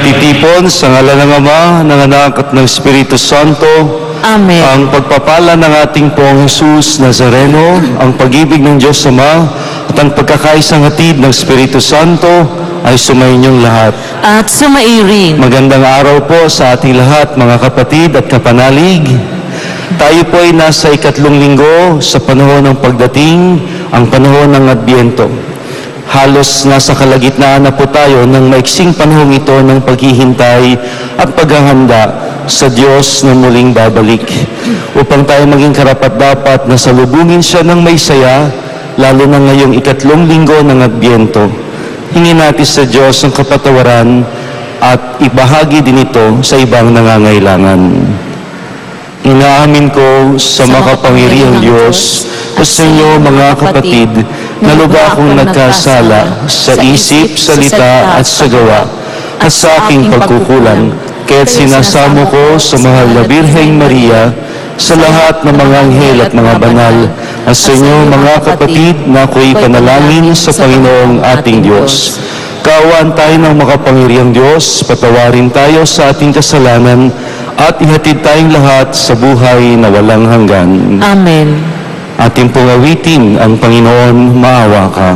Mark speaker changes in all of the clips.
Speaker 1: Titipon sa ngalan ng Ama, ng Anak at ng Espiritu Santo.
Speaker 2: Amen.
Speaker 1: Ang pagpapala ng ating Poong Jesus Nazareno, ang pag-ibig ng Diyos Ama, at ang pagkakaisang hatid ng Espiritu Santo ay sumainyong lahat.
Speaker 2: At sumairin.
Speaker 1: Magandang araw po sa ating lahat, mga kapatid at kapanalig. Tayo po ay nasa ikatlong linggo sa panahon ng pagdating, ang panahon ng Adbyento. Halos nasa kalagitnaan na po tayo ng maiksing panahon ito ng paghihintay at paghahanda sa Diyos na muling babalik. Upang tayo maging karapat-dapat na salubungin siya ng may saya, lalo na ngayong ikatlong linggo ng Adbyento. Hingin natin sa Diyos ang kapatawaran at ibahagi din ito sa ibang nangangailangan. Inaamin ko sa makapangyarihang Diyos at sa inyo mga kapatid na lubha akong nagkasala sa isip, salita at sa gawa at sa aking pagkukulang, kaya't sinasamo ko sa mahal na Birheng Maria, sa lahat ng mga anghel at mga banal, at sa inyo mga kapatid na ako'y panalangin sa Panginoong ating Diyos. Kaawaan tayo ng makapangyarihang Diyos, patawarin tayo sa ating kasalanan, at ihatid tayong lahat sa buhay na walang hanggan.
Speaker 2: Amen.
Speaker 1: Ating pong awitin ang Panginoon, maawa ka.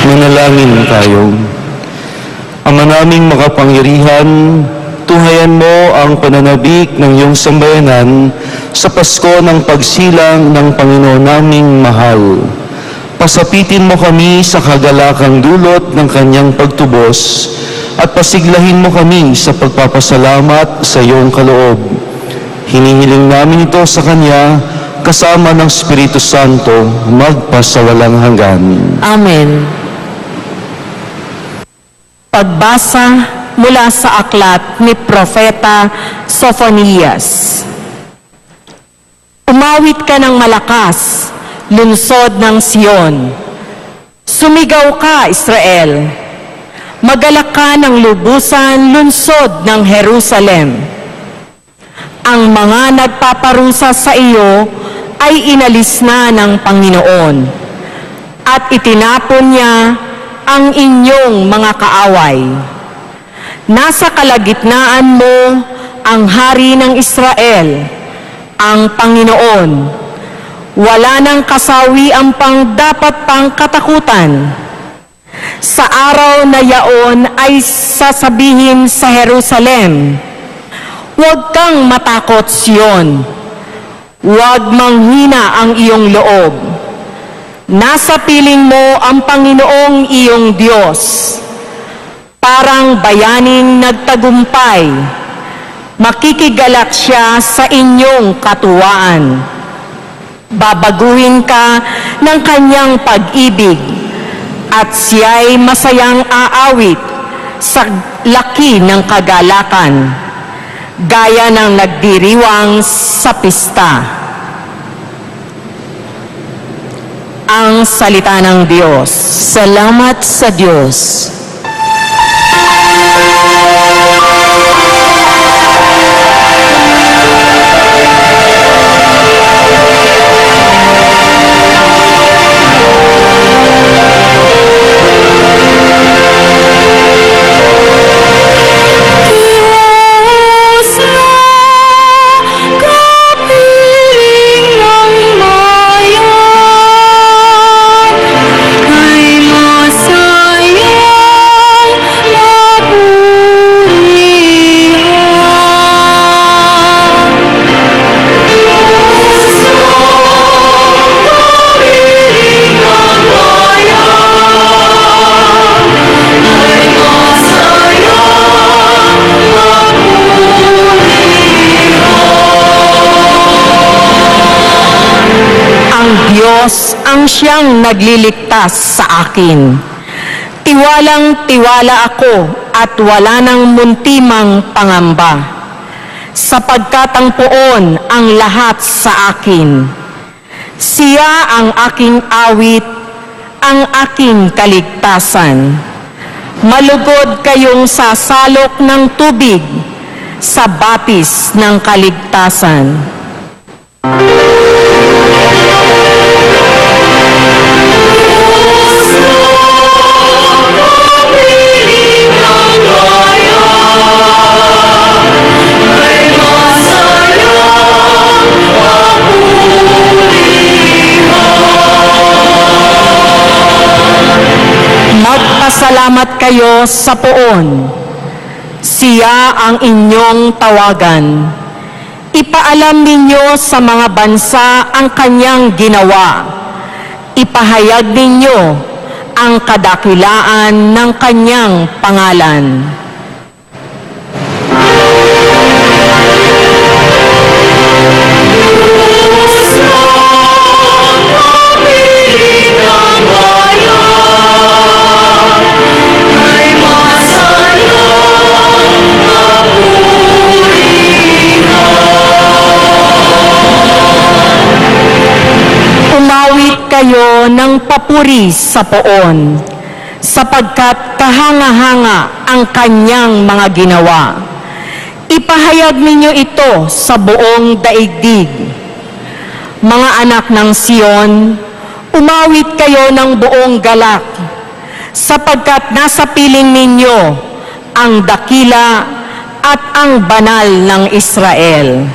Speaker 1: Manalangin tayo. Ama naming makapangyarihan, tuhayan mo ang pananabik ng iyong sambayanan sa Pasko ng pagsilang ng Panginoon naming mahal. Pasapitin mo kami sa kagalakang dulot ng kanyang pagtubos at pasiglahin mo kami sa pagpapasalamat sa iyong kaloob. Hinihiling namin ito sa kanya kasama ng Espiritu Santo magpasawalang hanggan.
Speaker 2: Amen. Pagbasa mula sa aklat ni Propeta Sophonias. Umawit ka ng malakas, lungsod ng Sion. Sumigaw ka, Israel. Magalak ka ng lubusan, lungsod ng Jerusalem. Ang mga nagpaparusa sa iyo ay inalis na ng Panginoon at itinapon niya ang inyong mga kaaway. Nasa kalagitnaan mo ang hari ng Israel, ang Panginoon. Wala nang kasawi ang dapat pang katakutan. Sa araw na yaon ay sasabihin sa Jerusalem, huwag kang matakot, Sion. Huwag manghina ang iyong loob. Nasa piling mo ang Panginoong iyong Diyos. Parang bayaning nagtagumpay, makikigalak siya sa inyong katuwaan. Babaguhin ka ng kanyang pag-ibig at siya'y masayang aawit sa laki ng kagalakan, gaya ng nagdiriwang sa pista. Ang salita ng Diyos. Salamat sa Diyos. siyang nagliligtas sa akin. Tiwalang tiwala ako at wala nang muntimang pangamba, sapagkat ang poon ang lahat sa akin. Siya ang aking awit, ang aking kaligtasan. Malugod kayong sasalok ng tubig sa batis ng kaligtasan. Magpasalamat kayo sa poon. Siya ang inyong tawagan. Ipaalam ninyo sa mga bansa ang kanyang ginawa. Ipahayag ninyo ang kadakilaan ng kanyang pangalan. Kayo ng papuri sa poon, sapagkat kahanga-hanga ang kanyang mga ginawa. Ipahayag ninyo ito sa buong daigdig. Mga anak ng Sion, umawit kayo ng buong galak, sapagkat nasa piling ninyo ang dakila at ang banal ng Israel.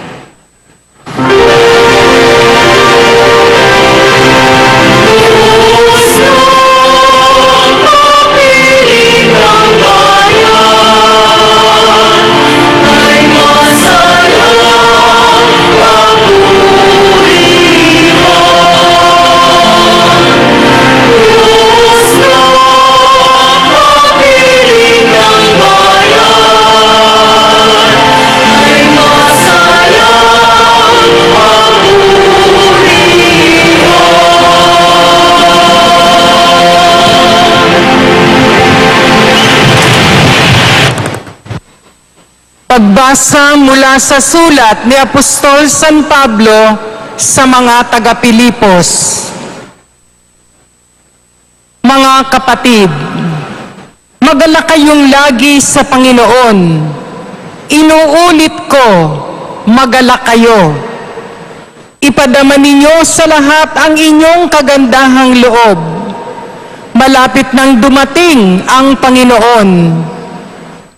Speaker 3: Pagbasa mula sa sulat ni Apostol San Pablo sa mga taga-Pilipos. Mga kapatid, magalak kayong lagi sa Panginoon. Inuulit ko, magalak kayo. Ipadama ninyo sa lahat ang inyong kagandahang loob. Malapit nang dumating ang Panginoon.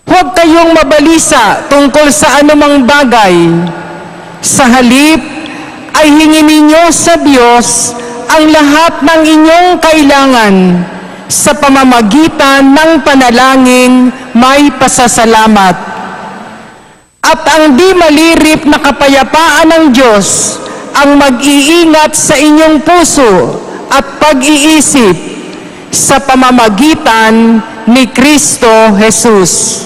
Speaker 3: Huwag kayong mabalisa tungkol sa anumang bagay. Sa halip ay hingin ninyo sa Diyos ang lahat ng inyong kailangan sa pamamagitan ng panalangin may pasasalamat. At ang di malirip na kapayapaan ng Diyos ang mag-iingat sa inyong puso at pag-iisip sa pamamagitan ni Kristo Jesus.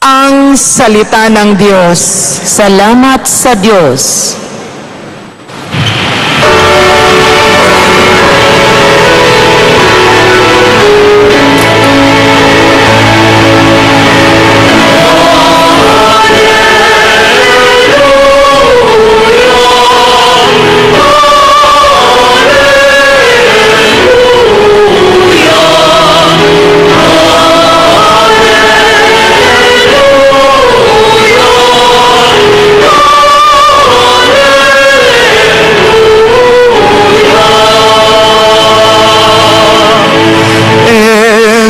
Speaker 3: Ang salita ng Diyos.
Speaker 2: Salamat sa Diyos.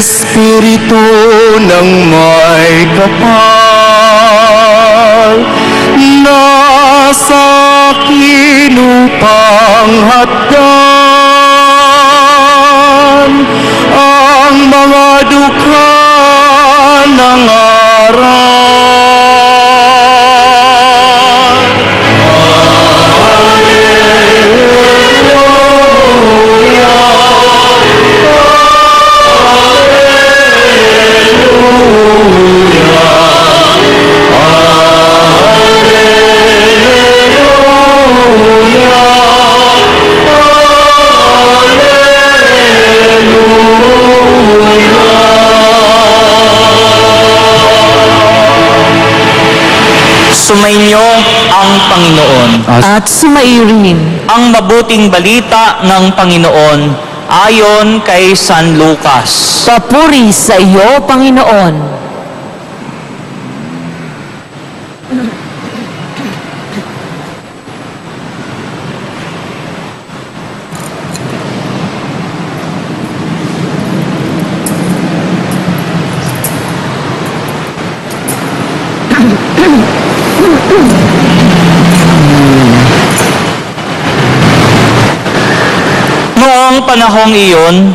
Speaker 1: Espiritu ng may kapal, nasa kinupang hatdan ang mga dukha ng araw. Hallelujah.
Speaker 4: Sumainyo ang Panginoon.
Speaker 2: At sumairin.
Speaker 4: Ang mabuting balita ng Panginoon ayon kay San Lucas.
Speaker 2: Papuri sa iyo, Panginoon.
Speaker 4: Noong panahong iyon,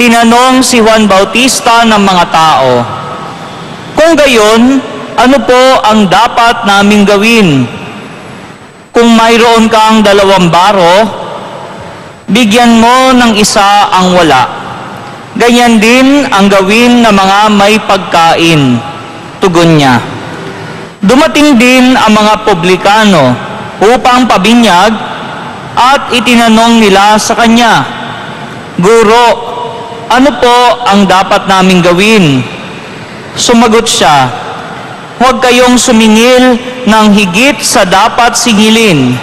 Speaker 4: tinanong si Juan Bautista ng mga tao, "Kung gayon, ano po ang dapat naming gawin? Kung mayroon kang 2 baro, bigyan mo ng isa ang wala. Ganyan din ang gawin ng mga may pagkain." Tugon niya. Dumating din ang mga publikano upang pabinyag at itinanong nila sa kanya, "Guro, ano po ang dapat naming gawin?" Sumagot siya, "Huwag kayong sumingil ng higit sa dapat singilin."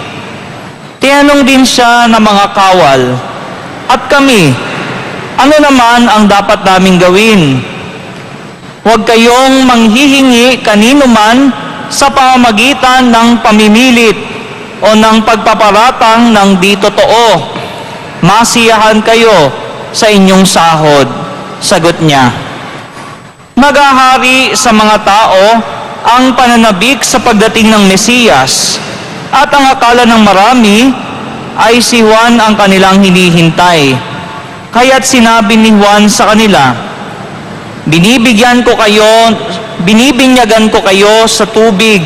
Speaker 4: Tinanong din siya ng mga kawal, "At kami, ano naman ang dapat naming gawin?" "Huwag kayong manghihingi kanino man sa pamamagitan ng pamimilit o ng pagpaparatang ng di totoo. Masiyahan kayo sa inyong sahod." Sagot niya. Maghahari sa mga tao ang pananabik sa pagdating ng Mesiyas, at ang akala ng marami ay si Juan ang kanilang hinihintay. Kaya't sinabi ni Juan sa kanila, binibinyagan ko kayo sa tubig,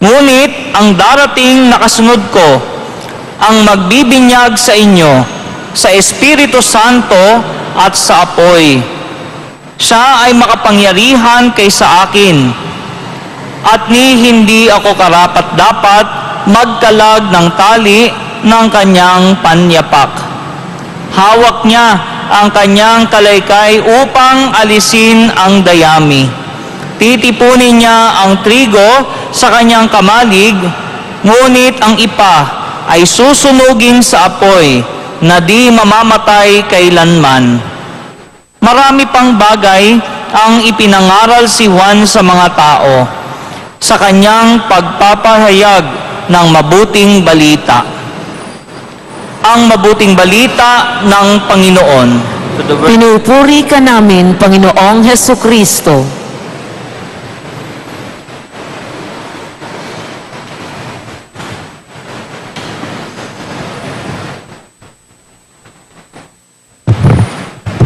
Speaker 4: ngunit ang darating na kasunod ko, ang magbibinyag sa inyo sa Espiritu Santo at sa apoy. Siya ay makapangyarihan kaysa akin, at hindi ako karapat-dapat magkalag ng tali ng kanyang panyapak. Hawak niya ang kanyang kalaykay upang alisin ang dayami. Titipunin niya ang trigo sa kanyang kamalig, ngunit ang ipa ay susunugin sa apoy na di mamamatay kailanman. Marami pang bagay ang ipinangaral si Juan sa mga tao sa kanyang pagpapahayag ng mabuting balita. Ang mabuting balita ng Panginoon.
Speaker 2: Pinupuri ka namin, Panginoong Hesukristo.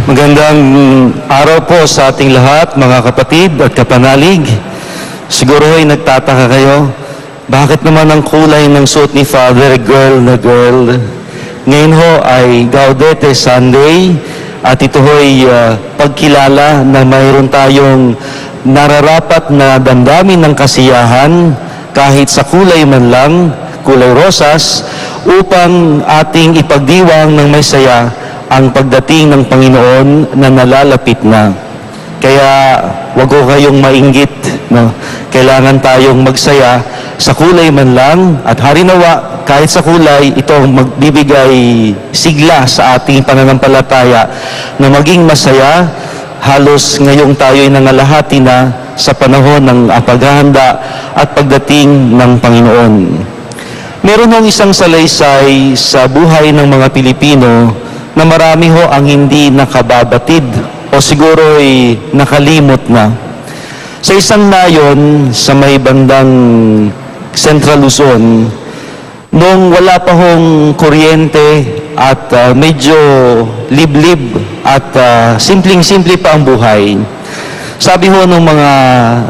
Speaker 1: Magandang araw po sa ating lahat, mga kapatid at kapanalig. Siguro ay nagtataka kayo, bakit naman ang kulay ng suot ni Father, girl na girl? Ngayon ho ay Gaudete Sunday, at ito ho'y pagkilala na mayroon tayong nararapat na damdamin ng kasiyahan, kahit sa kulay man lang, kulay rosas, upang ating ipagdiwang ng may saya ang pagdating ng Panginoon na nalalapit na. Kaya wag ko kayong mainggit, no? Kailangan tayong magsaya sa kulay man lang, at harinawa kahit sa kulay, ito magbibigay sigla sa ating pananampalataya na maging masaya. Halos ngayong tayo ay nangalahati na sa panahon ng paghahanda at pagdating ng Panginoon. Meron hong isang salaysay sa buhay ng mga Pilipino na marami ho ang hindi nakababatid o siguro ay nakalimot na. Sa isang nayon sa may bandang Central Luzon, nung wala pa hong kuryente at medyo liblib at simpleng-simple pa ang buhay, sabi ho ng mga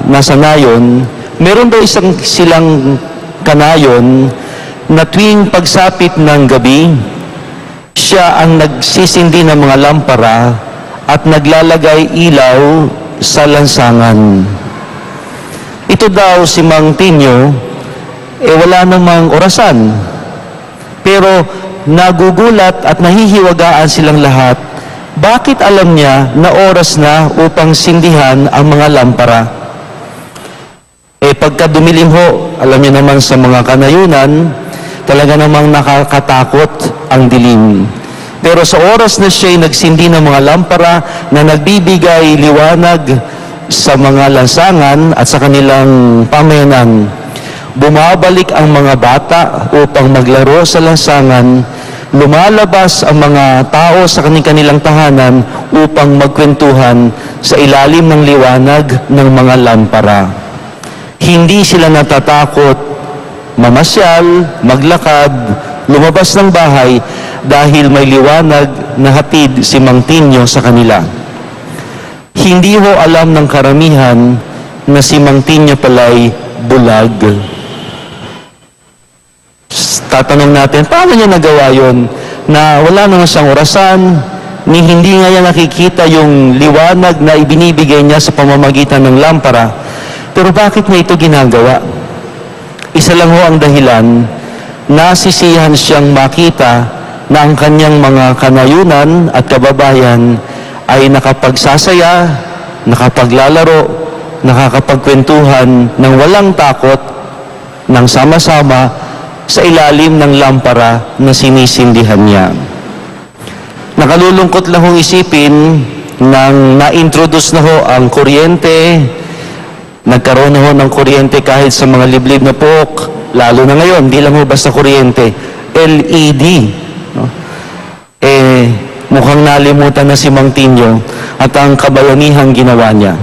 Speaker 1: nasa nayon, meron daw silang kanayon na tuwing pagsapit ng gabi, siya ang nagsisindi ng mga lampara at naglalagay ilaw sa lansangan. Ito daw si Mang Tinyo, wala namang orasan. Pero nagugulat at nahihiwagaan silang lahat, bakit alam niya na oras na upang sindihan ang mga lampara? Pagka dumilim ho, alam niyo naman sa mga kanayunan, talaga namang nakakatakot ang dilim. Pero sa oras na siya'y nagsindi ng mga lampara na nagbibigay liwanag sa mga lansangan at sa kanilang pamayanan, bumabalik ang mga bata upang maglaro sa lansangan, lumalabas ang mga tao sa kanilang tahanan upang magkwentuhan sa ilalim ng liwanag ng mga lampara. Hindi sila natatakot mamasyal, maglakad, lumabas ng bahay dahil may liwanag na hatid si Mang Tinyo sa kanila. Hindi ho alam ng karamihan na si Mang Tinyo pala'y bulag. Tatanong natin, paano niya nagawa yun? Na wala naman siyang orasan, ni hindi nga niya nakikita yung liwanag na ibinibigay niya sa pamamagitan ng lampara. Pero bakit niya ito ginagawa? Isa lang ho ang dahilan, nasisiyahan siyang makita na ang kanyang mga kanayunan at kababayan ay nakapagsasaya, nakapaglalaro, nakakapagkwentuhan ng walang takot, ng sama-sama sa ilalim ng lampara na sinisindihan niya. Nakalulungkot lang hong isipin nang na-introduce na ho ang kuryente, nagkaroon na ho ng kuryente kahit sa mga liblib na pook, lalo na ngayon, hindi lang ho basta kuryente, LED. No? Mukhang nalimutan na si Mang Tinyo at ang kabayanihang ginawa niya.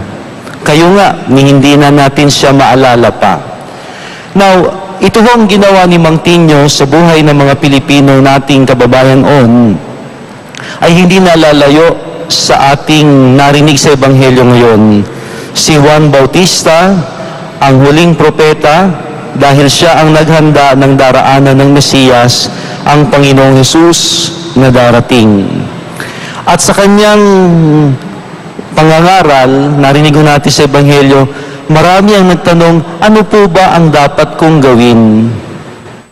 Speaker 1: Kayo nga, hindi na natin siya maalala pa. Now, ito ho ang ginawa ni Mang Tinyo sa buhay ng mga Pilipino nating kababayan ay hindi nalalayo sa ating narinig sa Ebanghelyo ngayon. Si Juan Bautista, ang huling propeta, dahil siya ang naghanda ng daraanan ng Mesiyas, ang Panginoong Hesus na darating. At sa kanyang pangangaral, narinig natin sa Ebanghelyo, marami ang nagtanong, ano po ba ang dapat kong gawin?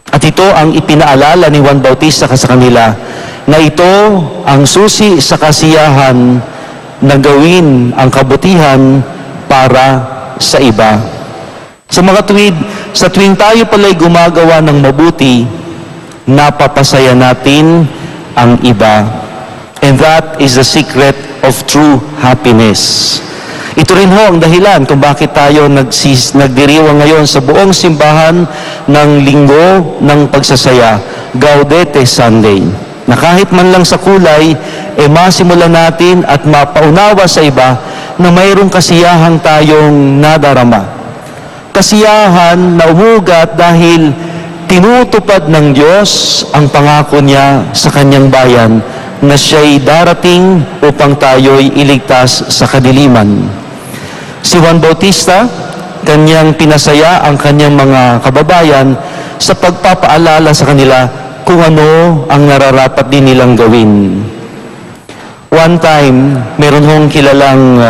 Speaker 1: At ito ang ipinaalala ni Juan Bautista sa kanila, na ito ang susi sa kasiyahan na gawin ang kabutihan para sa iba. Sa mga sa tuwing tayo pala'y gumagawa ng mabuti, napapasaya natin ang iba. And that is the secret of true happiness. Ito rin ho ang dahilan kung bakit tayo nagdiriwang ngayon sa buong simbahan ng linggo ng pagsasaya, Gaudete Sunday. Na kahit man lang sa kulay, masimulan natin at mapaunawa sa iba na mayroong kasiyahang tayong nadarama. Kasiyahan na umugat dahil tinutupad ng Diyos ang pangako niya sa kanyang bayan na siya'y darating upang tayo'y iligtas sa kadiliman. Si Juan Bautista, kanyang pinasaya ang kanyang mga kababayan sa pagpapaalala sa kanila kung ano ang nararapat din nilang gawin. One time, meron hong kilalang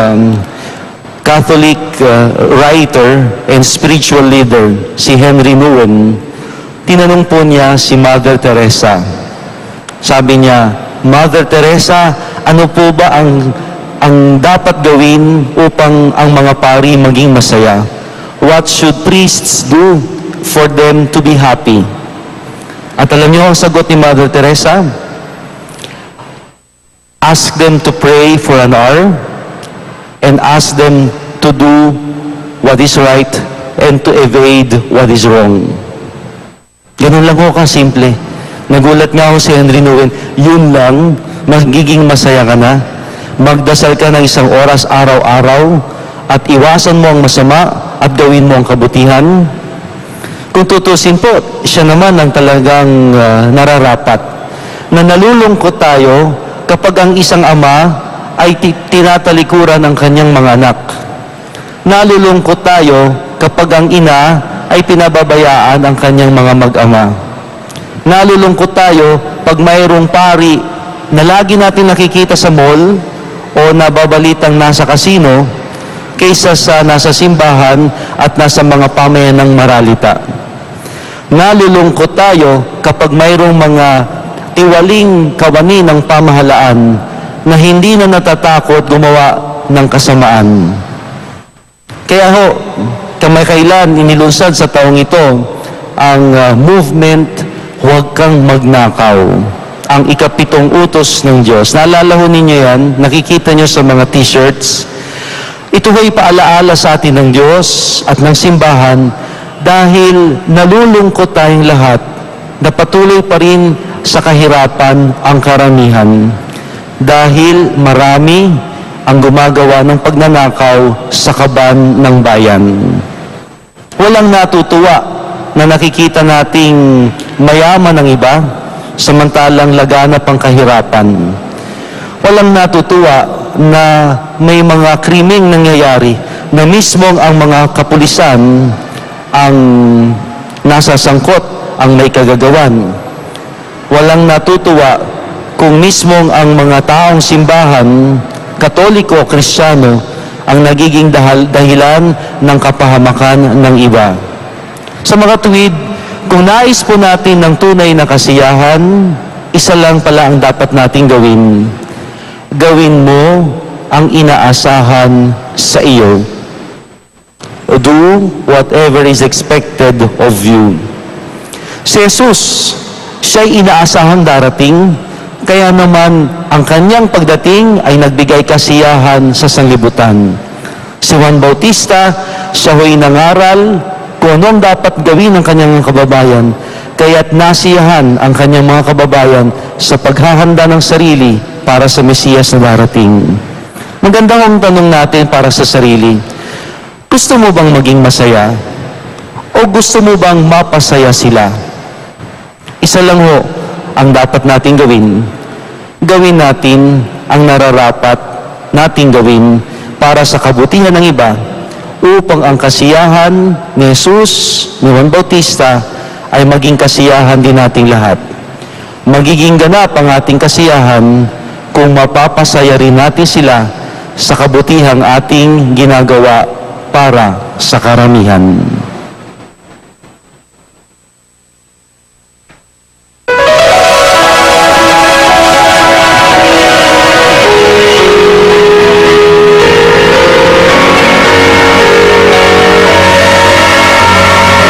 Speaker 1: Catholic writer and spiritual leader, si Henry Nouwen. Tinanong po niya si Mother Teresa. Sabi niya, Mother Teresa, ano po ba ang dapat gawin upang ang mga pari maging masaya? What should priests do for them to be happy? At alam niyo ang sagot ni Mother Teresa? Ask them to pray for an hour and ask them to do what is right and to evade what is wrong. Ganun lang ho kasimple. Nagulat nga ho si Henry Nouwen, yun lang, magiging masaya ka na. Magdasal ka ng 1 oras araw-araw at iwasan mo ang masama at gawin mo ang kabutihan. Kung tutusin po, siya naman ang talagang nararapat. Na nalulungkot tayo kapag ang isang ama ay tinatalikuran ng kanyang mga anak. Nalulungkot tayo kapag ang ina ay pinababayaan ang kanyang mga mag-ama. Nalulungkot tayo pag mayroong pari na lagi natin nakikita sa mall o nababalitang nasa kasino kaysa sa nasa simbahan at nasa mga pamayanang maralita. Nalulungkot tayo kapag mayroong mga tiwaling kawani ng pamahalaan na hindi na natatakot gumawa ng kasamaan. Kaya ho, kamakailan inilunsad sa taong ito ang movement Huwag Kang Magnakaw, ang ikapitong utos ng Diyos. Naalala ho ninyo yan, nakikita nyo sa mga t-shirts. Ito ay paalaala sa atin ng Diyos at ng simbahan dahil nalulungkot tayong lahat na patuloy pa rin sa kahirapan ang karamihan. Dahil marami ang gumagawa ng pagnanakaw sa kaban ng bayan. Walang natutuwa na nakikita nating mayaman ang iba, samantalang laganap ang kahirapan. Walang natutuwa na may mga krimeng nangyayari na mismong ang mga kapulisan ang nasa sangkot, ang may kagagawan. Walang natutuwa kung mismong ang mga taong simbahan, Katoliko o Kristiyano, ang nagiging dahilan ng kapahamakan ng iba. Sa mga tuwid, kung nais po natin ng tunay na kasiyahan, isa lang pala ang dapat nating gawin. Gawin mo ang inaasahan sa iyo. Do whatever is expected of you. Si Jesus, siya'y inaasahang darating, kaya naman ang kanyang pagdating ay nagbigay kasiyahan sa sanglibutan. Si Juan Bautista, siya ho'y nangaral kung ano ang dapat gawin ng kanyang kababayan, kaya't nasiyahan ang kanyang mga kababayan sa paghahanda ng sarili para sa Mesiyas na darating. Magandang ang tanong natin para sa sarili. Gusto mo bang maging masaya? O gusto mo bang mapasaya sila? Isa lang ho ang dapat nating gawin. Gawin natin ang nararapat nating gawin para sa kabutihan ng iba upang ang kasiyahan ni Jesus, ni Juan Bautista ay maging kasiyahan din nating lahat. Magiging ganap ang ating kasiyahan kung mapapasaya rin natin sila sa kabutihang ating ginagawa para sa karamihan.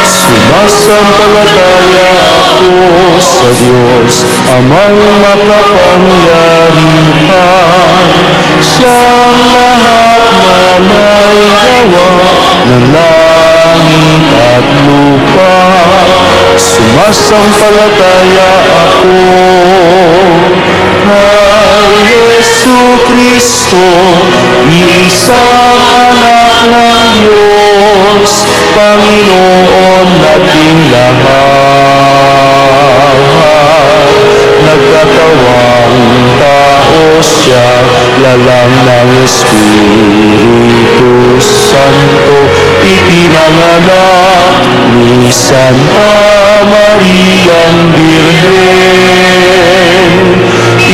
Speaker 5: Sumasampalataya ako sa Diyos, Amang makapangyarihan. Siyang lahat na may gawa ng langit at lupa. Sumasampalataya ako kay Yesu Kristo, iisang anak ng Diyos, Panginoon nating lahat. Nagkatawang tao siya, lalang ng Espiritu Santo, ipinanganak ni Santa Mariang Birhen.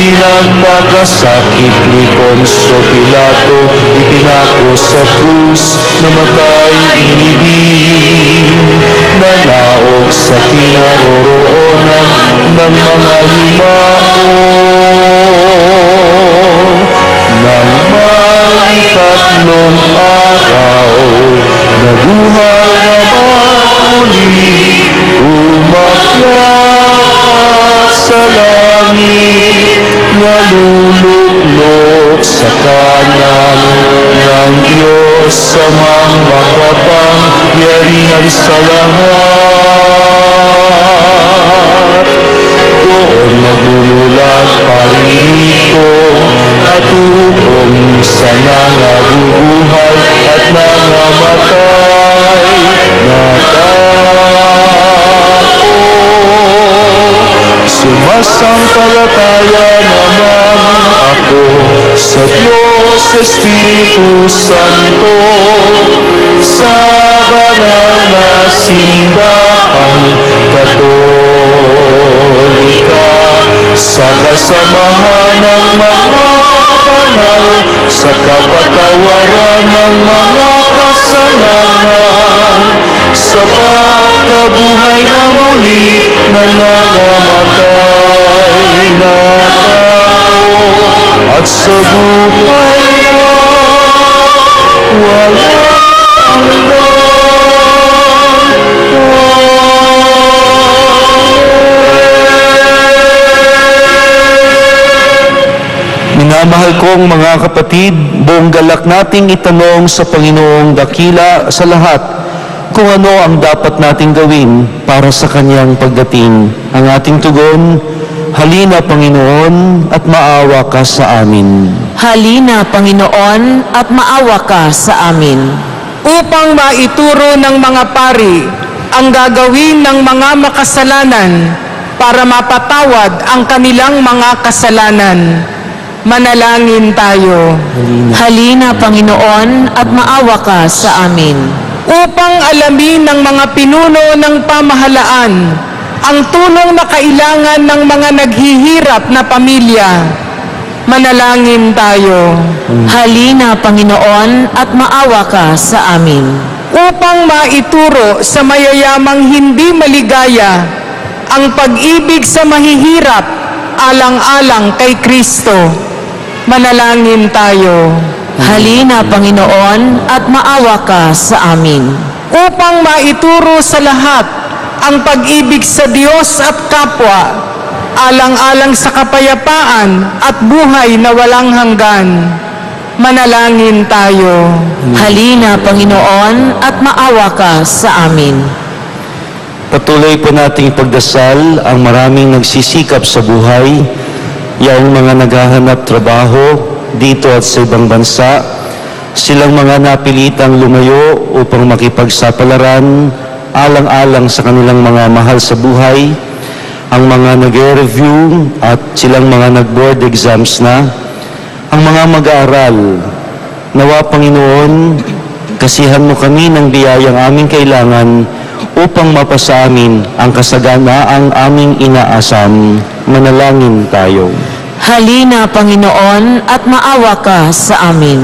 Speaker 5: Pinagpakasakit ni Poncio Pilato, ipinako sa krus, namatay inibig, nanaog sa kinaroroonan ng mga limao. Nang may tatlong araw, nabuhay naman muli, umakyat sa langit, naluluklok sa kanan ng Diyos sa mga makapangyarihan sa lahat. Doon maglululag paririto at tuong sa nangabubuhay at nangamatay na tao. Sumasampalataya naman ako sa Diyos Espiritu Santo, sa banal na simbahan Katolika, sa kasamahan ng mga banal, sa kapatawaran ng mga kasalanan, sa pagkabuhay na muli na nangamatay na tao, at sa buhay na walang hanggan.
Speaker 1: Minamahal kong mga kapatid, buong galak nating itanong sa Panginoong dakila sa lahat kung ano ang dapat nating gawin para sa kanyang pagdating. Ang ating tugon, halina Panginoon at maawa ka sa amin.
Speaker 2: Halina, Panginoon, at maawa ka sa amin.
Speaker 3: Upang maituro ng mga pari ang gagawin ng mga makasalanan para mapatawad ang kanilang mga kasalanan. Manalangin tayo.
Speaker 2: Halina, Panginoon, at maawa ka sa amin.
Speaker 3: Upang alamin ng mga pinuno ng pamahalaan ang tulong na kailangan ng mga naghihirap na pamilya. Manalangin tayo.
Speaker 2: Halina, Panginoon, at maawa ka sa amin.
Speaker 3: Upang maituro sa mayayamang hindi maligaya ang pag-ibig sa mahihirap alang-alang kay Kristo. Manalangin tayo.
Speaker 2: Halina, Panginoon, at maawa ka sa amin.
Speaker 3: Upang maituro sa lahat ang pag-ibig sa Diyos at kapwa, alang-alang sa kapayapaan at buhay na walang hanggan. Manalangin tayo.
Speaker 2: Halina, Panginoon, at maawa ka sa amin.
Speaker 1: Patuloy po nating ipagdasal ang maraming nagsisikap sa buhay, yung mga naghahanap trabaho dito at sa ibang bansa, silang mga napilitang lumayo upang makipagsapalaran alang-alang sa kanilang mga mahal sa buhay, ang mga nag-review at silang mga nag-board exams na, ang mga mag-aaral. Nawa Panginoon, kasihan mo kami ng biyayang aming kailangan upang mapasa amin ang kasaganaang aming inaasam. Manalangin tayo.
Speaker 2: Halina, Panginoon, at maawa ka sa amin.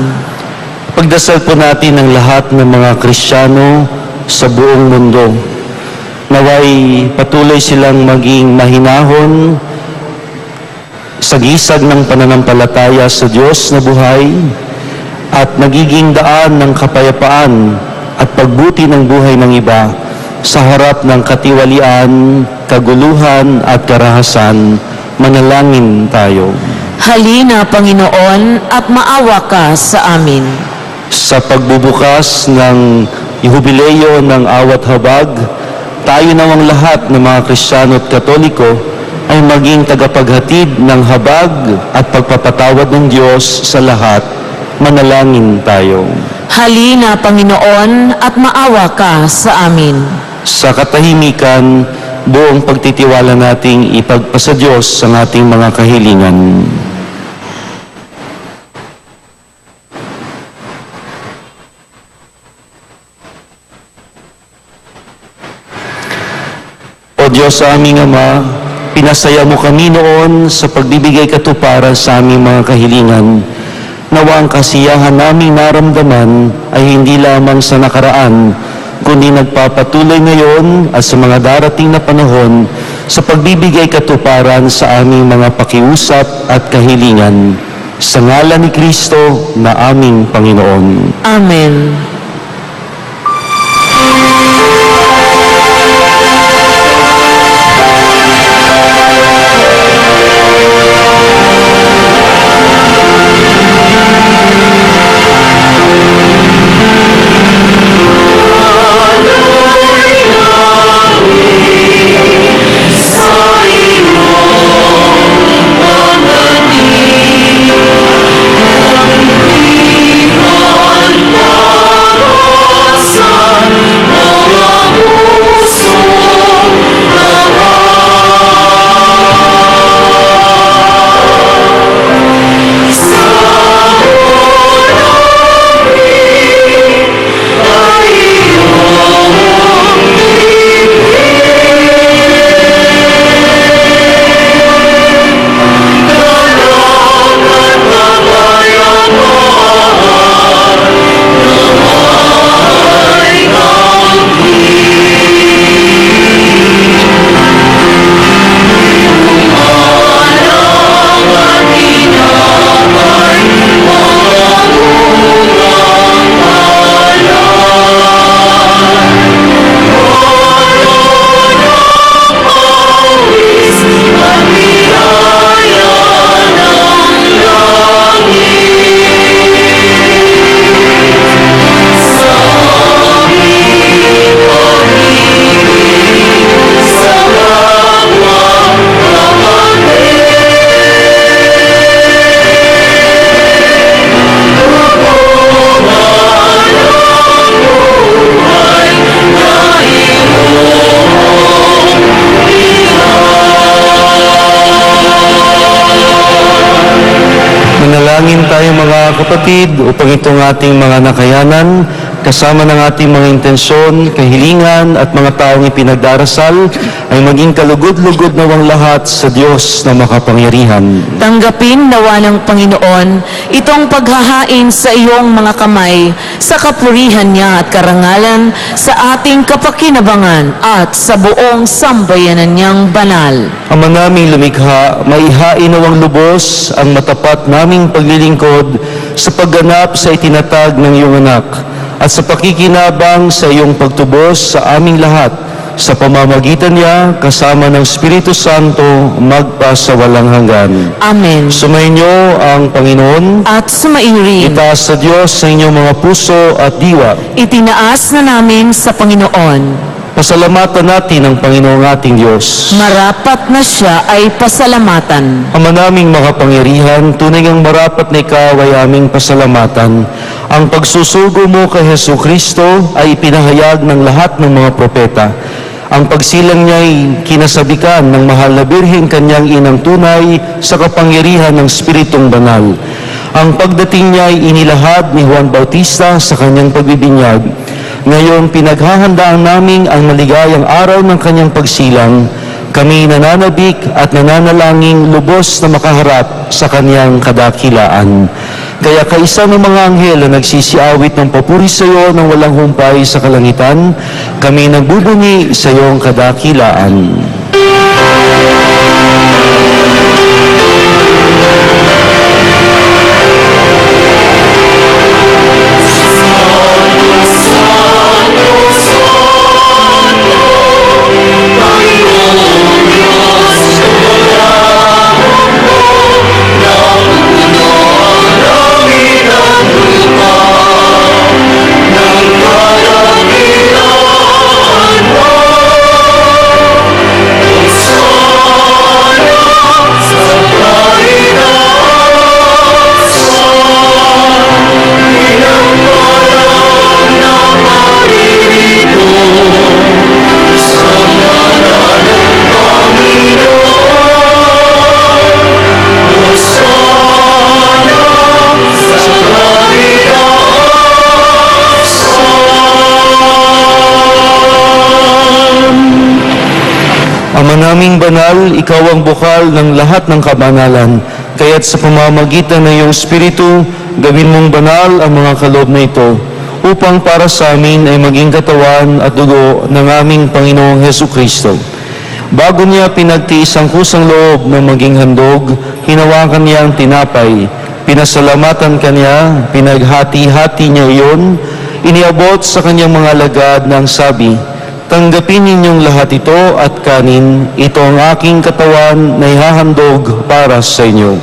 Speaker 1: Pagdasal po natin ang lahat ng mga Kristiyano sa buong mundo. Naway patuloy silang maging mahinahon sa gisag ng pananampalataya sa Diyos na buhay at nagiging daan ng kapayapaan at pagbuti ng buhay ng iba sa harap ng katiwalian, kaguluhan at karahasan. Manalangin tayo.
Speaker 2: Halina, Panginoon, at maawa ka sa amin.
Speaker 1: Sa pagbubukas ng jubileo ng awat habag, tayo nawang lahat ng mga Kristiyano at Katoliko ay maging tagapaghatid ng habag at pagpapatawad ng Diyos sa lahat. Manalangin tayo.
Speaker 2: Halina, Panginoon, at maawa ka sa amin.
Speaker 1: Sa katahimikan, buong pagtitiwala nating ipagpasa Diyos sa ating mga kahilingan. O Diyos sa aming Ama, pinasaya mo kami noon sa pagbibigay katuparan sa aming mga kahilingan. Nawa ang kasiyahan naming naramdaman ay hindi lamang sa nakaraan, kundi nagpapatuloy ngayon at sa mga darating na panahon sa pagbibigay katuparan sa aming mga pakiusap at kahilingan. Sa ngalan ni Kristo na aming Panginoon.
Speaker 2: Amen.
Speaker 1: Manalangin tayo mga kapatid upang itong ating mga nakayanan, kasama ng ating mga intensyon, kahilingan at mga taong ipinagdarasal ay maging kalugod-lugod nawang lahat sa Diyos na makapangyarihan.
Speaker 2: Tanggapin nawa ng Panginoon itong paghahain sa iyong mga kamay sa kapurihan niya at karangalan sa ating kapakinabangan at sa buong sambayanan niyang banal.
Speaker 1: Ama naming lumikha, maihain nawang lubos ang matapat naming paglilingkod sa pagganap sa itinatag ng iyong anak at sa pakikinabang sa iyong pagtubos sa aming lahat sa pamamagitan niya kasama ng Espiritu Santo magpa sa walang hanggan.
Speaker 2: Amen.
Speaker 1: Sumainyo ang Panginoon.
Speaker 2: At sumairin,
Speaker 1: Itaas sa Diyos sa inyong mga puso at diwa.
Speaker 2: itinaas na namin sa Panginoon.
Speaker 1: Pasalamatan natin ang Panginoong ating Diyos.
Speaker 2: Marapat na siya ay pasalamatan.
Speaker 1: Ama naming makapangyarihan, tunay ngang marapat na ikaw ay aming pasalamatan. Ang pagsusugo mo kay Hesu Kristo ay ipinahayag ng lahat ng mga propeta. Ang pagsilang niya ay kinasabikan ng mahal na birheng kanyang inang tunay sa kapangyarihan ng Spiritong Banal. Ang pagdating niya ay inilahad ni Juan Bautista sa kanyang pagbibinyag. Ngayon, pinaghahandaan namin ang maligayang araw ng kanyang pagsilang. Kami nananabik at nananalangin lubos na makaharap sa kanyang kadakilaan. Kaya kaisa ng mga anghel na nagsisiawit ng papuri sa iyo ng walang humpay sa kalangitan, kami nagbubunyi sa iyong kadakilaan. Ama naming banal, ikaw ang bukal ng lahat ng kabanalan. Kaya't sa pamamagitan ng iyong Espiritu, gawin mong banal ang mga kaloob na ito, upang para sa amin ay maging katawan at dugo ng aming Panginoong Hesu Kristo. Bago niya pinagtiis ang kusang loob na maging handog, hinawakan niya ang tinapay, pinasalamatan kanya, pinaghati-hati niya iyon, iniabot sa kanyang mga alagad ng sabi, "Tanggapin ninyong lahat ito at kanin, ito ang aking katawan na ihahandog para sa inyo."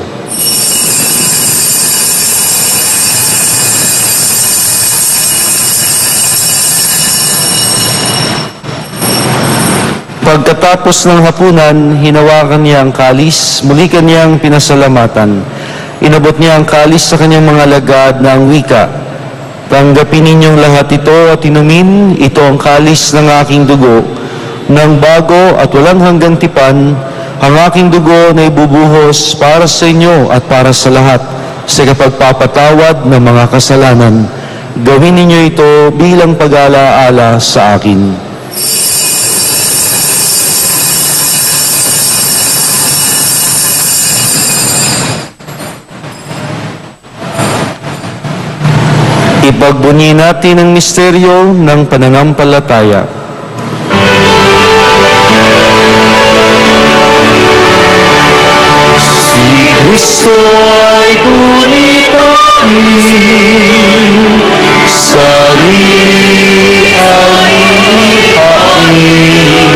Speaker 1: Pagkatapos ng hapunan, hinawakan niya ang kalis, muli kanyang pinasalamatan. Inabot niya ang kalis sa kanyang mga alagad na ang wika, "Tanggapin ninyong lahat ito at inumin, ito ang kalis ng aking dugo, ng bago at walang hanggang tipan, ang aking dugo na ibubuhos para sa inyo at para sa lahat, sa kapagpapatawad ng mga kasalanan. Gawin ninyo ito bilang pag-alaala sa akin." Ipagbunyi natin ang misteryo ng pananampalataya. Si Kristo ay tunay namin, sa sarili ay ihain,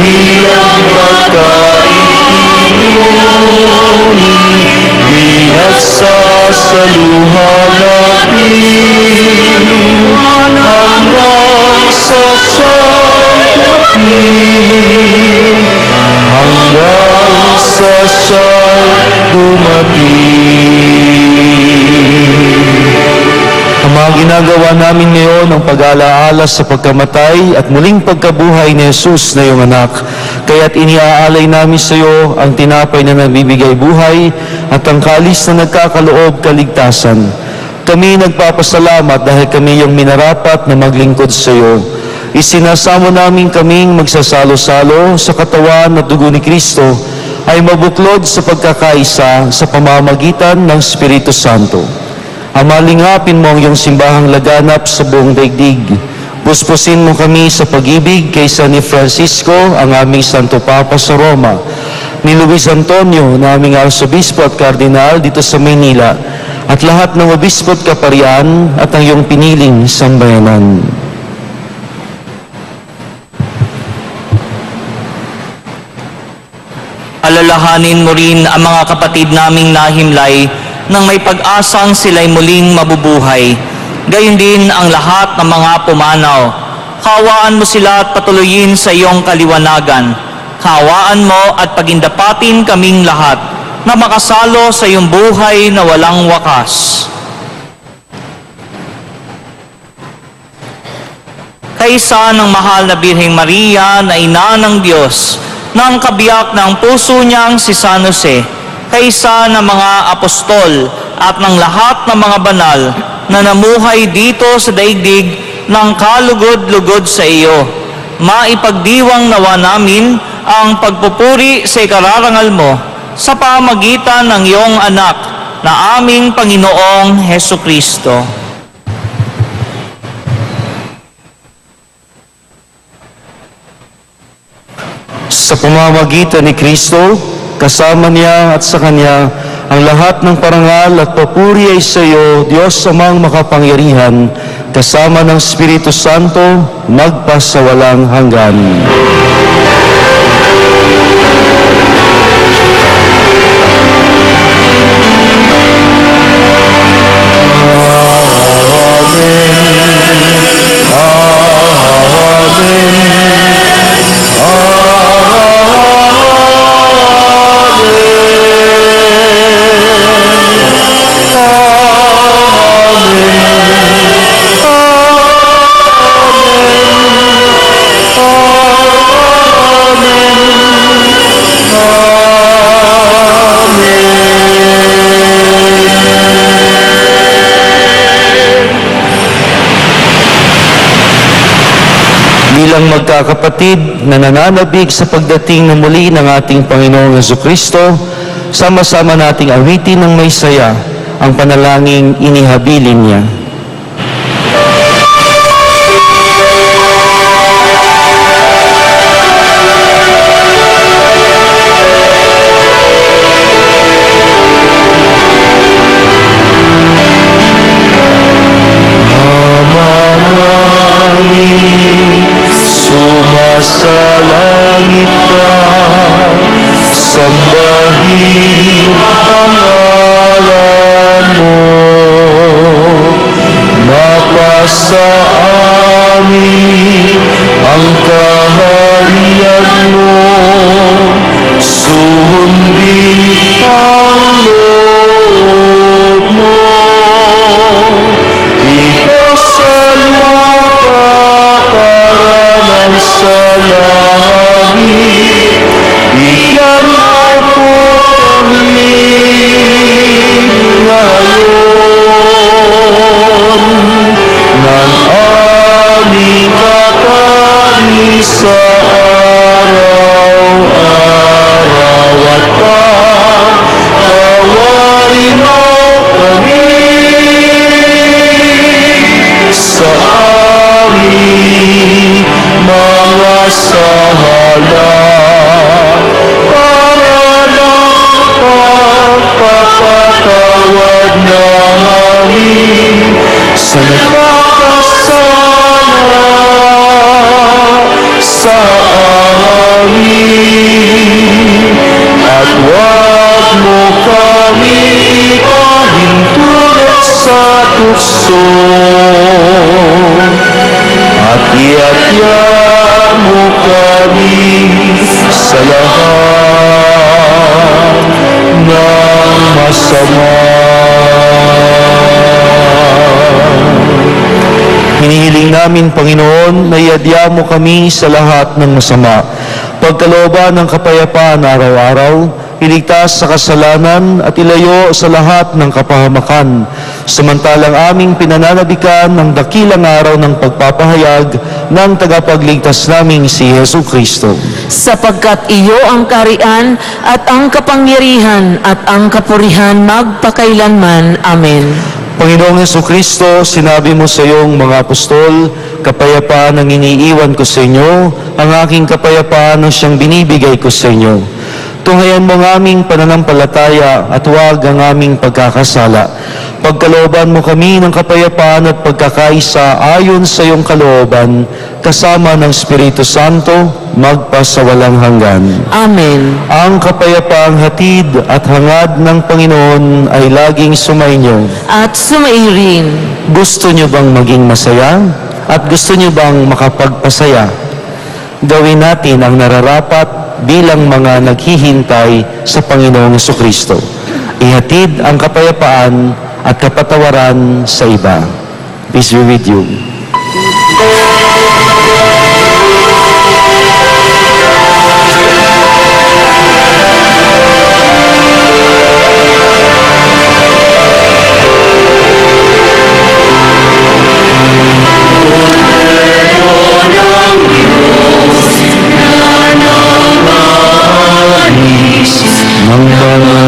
Speaker 1: bilang pagkainuni, binagsasaluhan hanggang sa siya'y dumating. Ang mga ginagawa namin ngayon ang pag-alaala sa pagkamatay at muling pagkabuhay ni Jesus na iyong anak, Kaya't iniaalay namin sa iyo ang tinapay na nagbibigay buhay at ang kalis na nagkakaloob kaligtasan. Kami nagpapasalamat dahil kami yung minarapat na maglingkod sa iyo. Isinasamo namin kaming magsasalo-salo sa katawan at dugo ni Kristo ay mabuklod sa pagkakaisa sa pamamagitan ng Espiritu Santo. Amalingapin mo ang iyong simbahang laganap sa buong daigdig. Puspusin mo kami sa pag-ibig kaysa ni Francisco, ang aming Santo Papa sa Roma, ni Luis Antonio, na aming Arsobispo at Kardinal dito sa Maynila, at lahat ng obispo at kaparian at ang iyong piniling sambayanan.
Speaker 4: Alalahanin mo rin ang mga kapatid naming nahimlay nang may pag-asang sila'y muling mabubuhay. Gayon din ang lahat ng mga pumanaw. Kawaan mo sila at patuloyin sa iyong kaliwanagan. Kawaan mo at pagindapatin kaming lahat na makasalo sa iyong buhay na walang wakas. Kaysa ng mahal na Birheng Maria na ina ng Diyos, ng kabiyak ng puso niyang si San Jose, kaysa ng mga apostol at ng lahat ng mga banal na namuhay dito sa daigdig ng kalugod-lugod sa iyo. Maipagdiwang nawa namin ang pagpupuri sa ikararangal mo sa pamagitan ng iyong anak na aming Panginoong Hesukristo.
Speaker 1: Sa pamamagitan ni Kristo, kasama niya at sa Kanya, ang lahat ng parangal at papuri ay sa iyo, Diyos amang makapangyarihan, kasama ng Espiritu Santo, magpasawalang hanggan. Bilang magkakapatid na nananabik sa pagdating na muli ng ating Panginoong Jesucristo, sama-sama nating awitin ng may saya ang panalangin inihabilin niya.
Speaker 5: Sa langit ka, sambahin ang ngalan mo. Mapasa amin ang kaharian mo. Sundin ang loob mo. Ipasalwa para sa langit, bigyan mo po kami ngayon ng aming kakanin sa araw-araw at patawarin mo kami sa aming mga sahala para ng pagpapatawad namin sa nagkakasala sa amin, at huwag mo kami pahintulot sa tukso, at iatya mo kami sa lahat ng masama.
Speaker 1: Hinihiling namin, Panginoon, na iadya mo kami sa lahat ng masama. pagkalooban ng kapayapaan araw-araw, iligtas sa kasalanan at ilayo sa lahat ng kapahamakan, samantalang aming pinananabikan ng dakilang araw ng pagpapahayag ng tagapagligtas naming si Hesu Kristo.
Speaker 2: Sapagkat iyo ang kaharian at ang kapangyarihan at ang kapurihan magpakailanman. Amen.
Speaker 1: Panginoong Hesu Kristo, sinabi mo sa iyong mga apostol, kapayapaan ang iniiwan ko sa inyo, ang aking kapayapaan ang siyang binibigay ko sa inyo. Tunghayan mo ang aming pananampalataya at huwag ang aming pagkakasala. Pagkalooban mo kami ng kapayapaan at pagkakaisa ayon sa iyong kalooban, kasama ng Espiritu Santo, magpasawalang hanggan.
Speaker 2: Amen.
Speaker 1: Ang kapayapaang hatid at hangad ng Panginoon ay laging sumainyo.
Speaker 2: At sumairin.
Speaker 1: Gusto niyo bang maging masaya? At gusto niyo bang makapagpasaya? Gawin natin ang nararapat bilang mga naghihintay sa Panginoong Jesucristo. Ihatid ang kapayapaan at kapatawaran sa iba. Peace be with you. Ng mga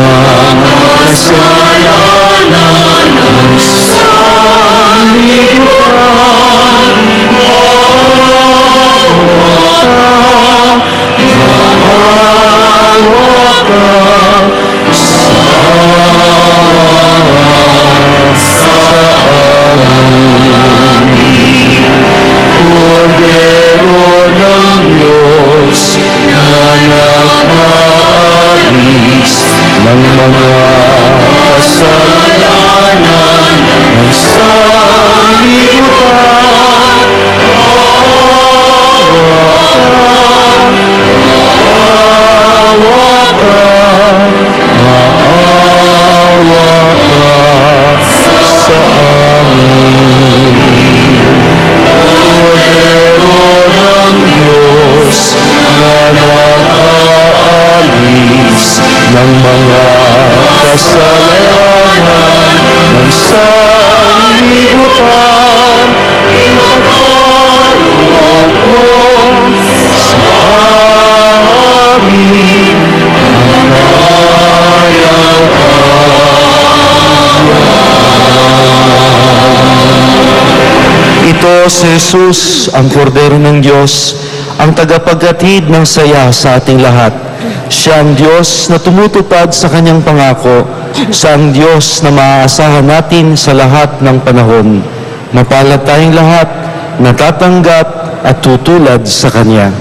Speaker 1: kasalanan ng sanlibutan, maawa ka sa amin. Kordero ng Diyos na nag-aalis ng mga kasalanan ng sanlibutan, maawa ka sa amin. Kordero ng Diyos na nag-aalis ng mga kasalanan ng sanlibutan, ipagkaloob mo sa amin ang Ito si Jesus, ang Kordero ng Diyos, ang tagapaghatid ng saya sa ating lahat. Siya ang Diyos na tumutupad sa kanyang pangako. Siya ang Diyos na maaasahan natin sa lahat ng panahon. Mapalad tayong lahat, natatanggap at tutulad sa Kanya.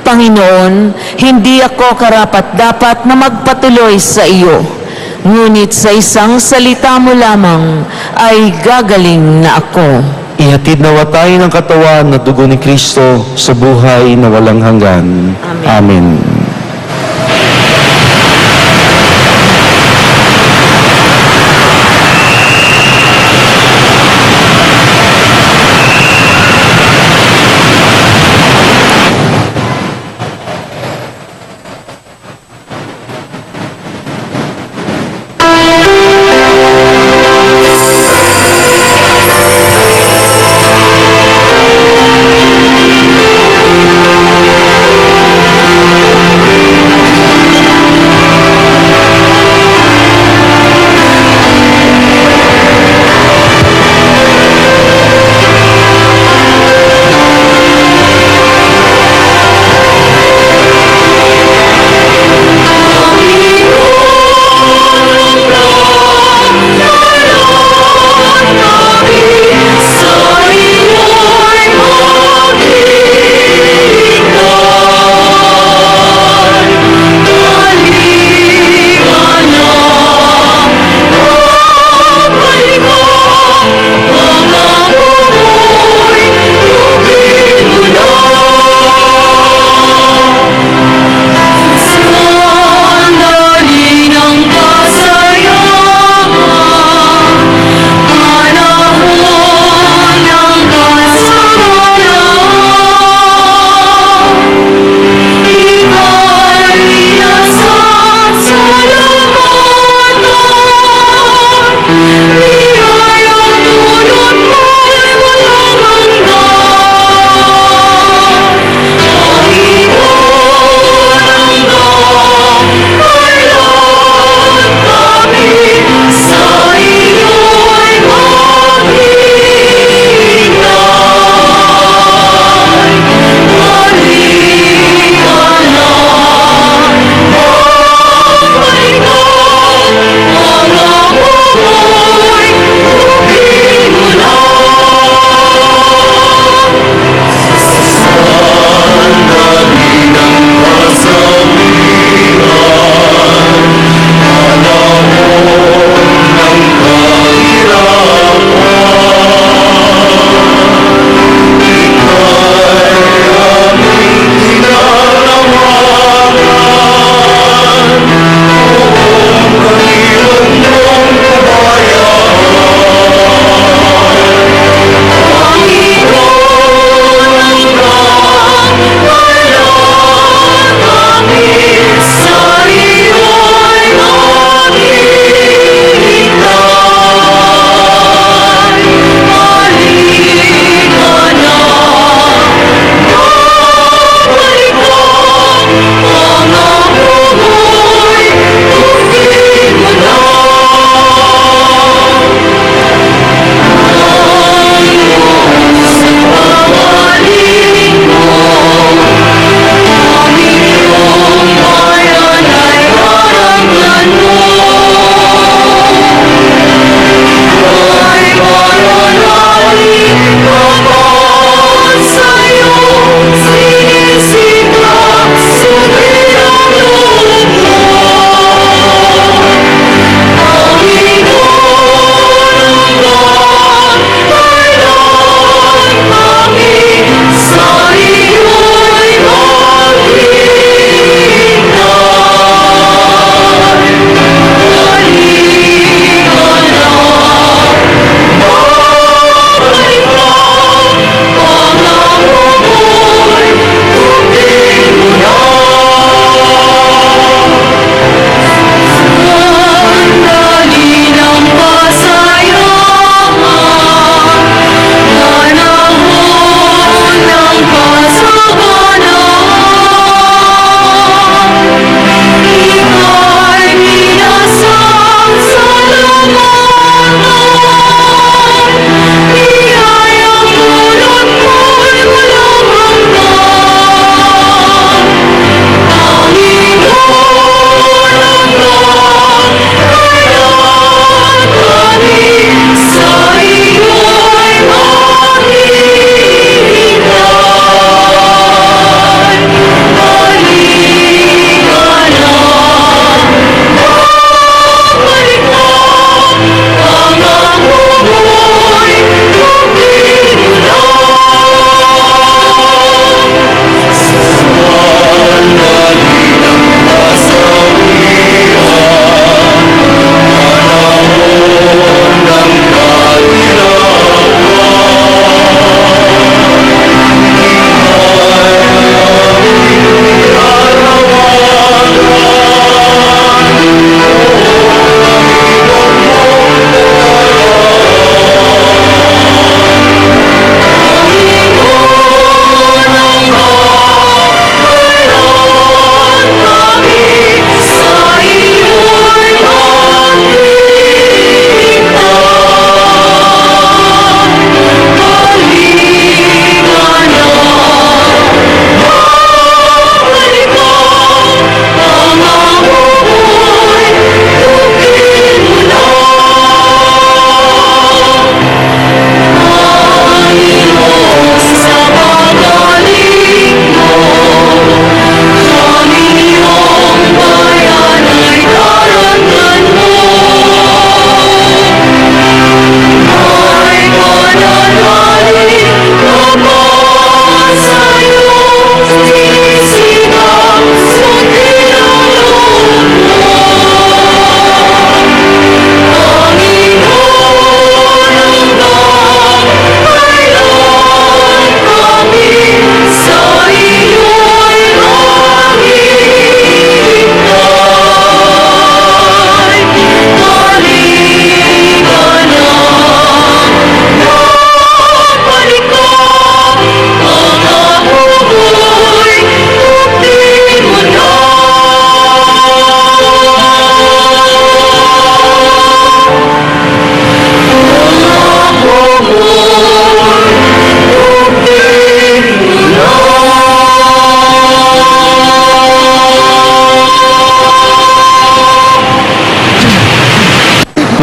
Speaker 2: Panginoon, hindi ako karapat-dapat na magpatuloy sa iyo. Ngunit sa isang salita mo lamang ay gagaling na ako.
Speaker 1: Ihatid nawa tayo ng katawan at dugo ni Kristo sa buhay na walang hanggan. Amen.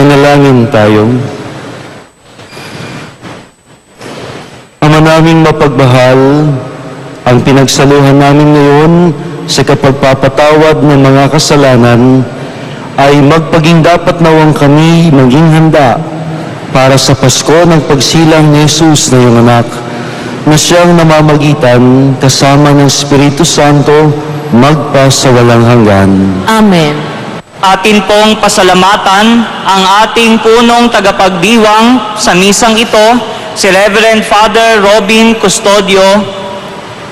Speaker 1: Manalangin tayo. Ama naming mapagmahal, ang pinagsaluhan namin ngayon sa kapagpapatawad ng mga kasalanan ay magpaging dapat nawang kami maging handa para sa Pasko ng pagsilang ni Jesus na iyong anak, na siyang namamagitan kasama ng Espiritu Santo magpa sa walang hanggan.
Speaker 2: Amen.
Speaker 4: Atin pong pasalamatan ang ating punong tagapagdiwang sa misang ito, si Reverend Father Robin Custodio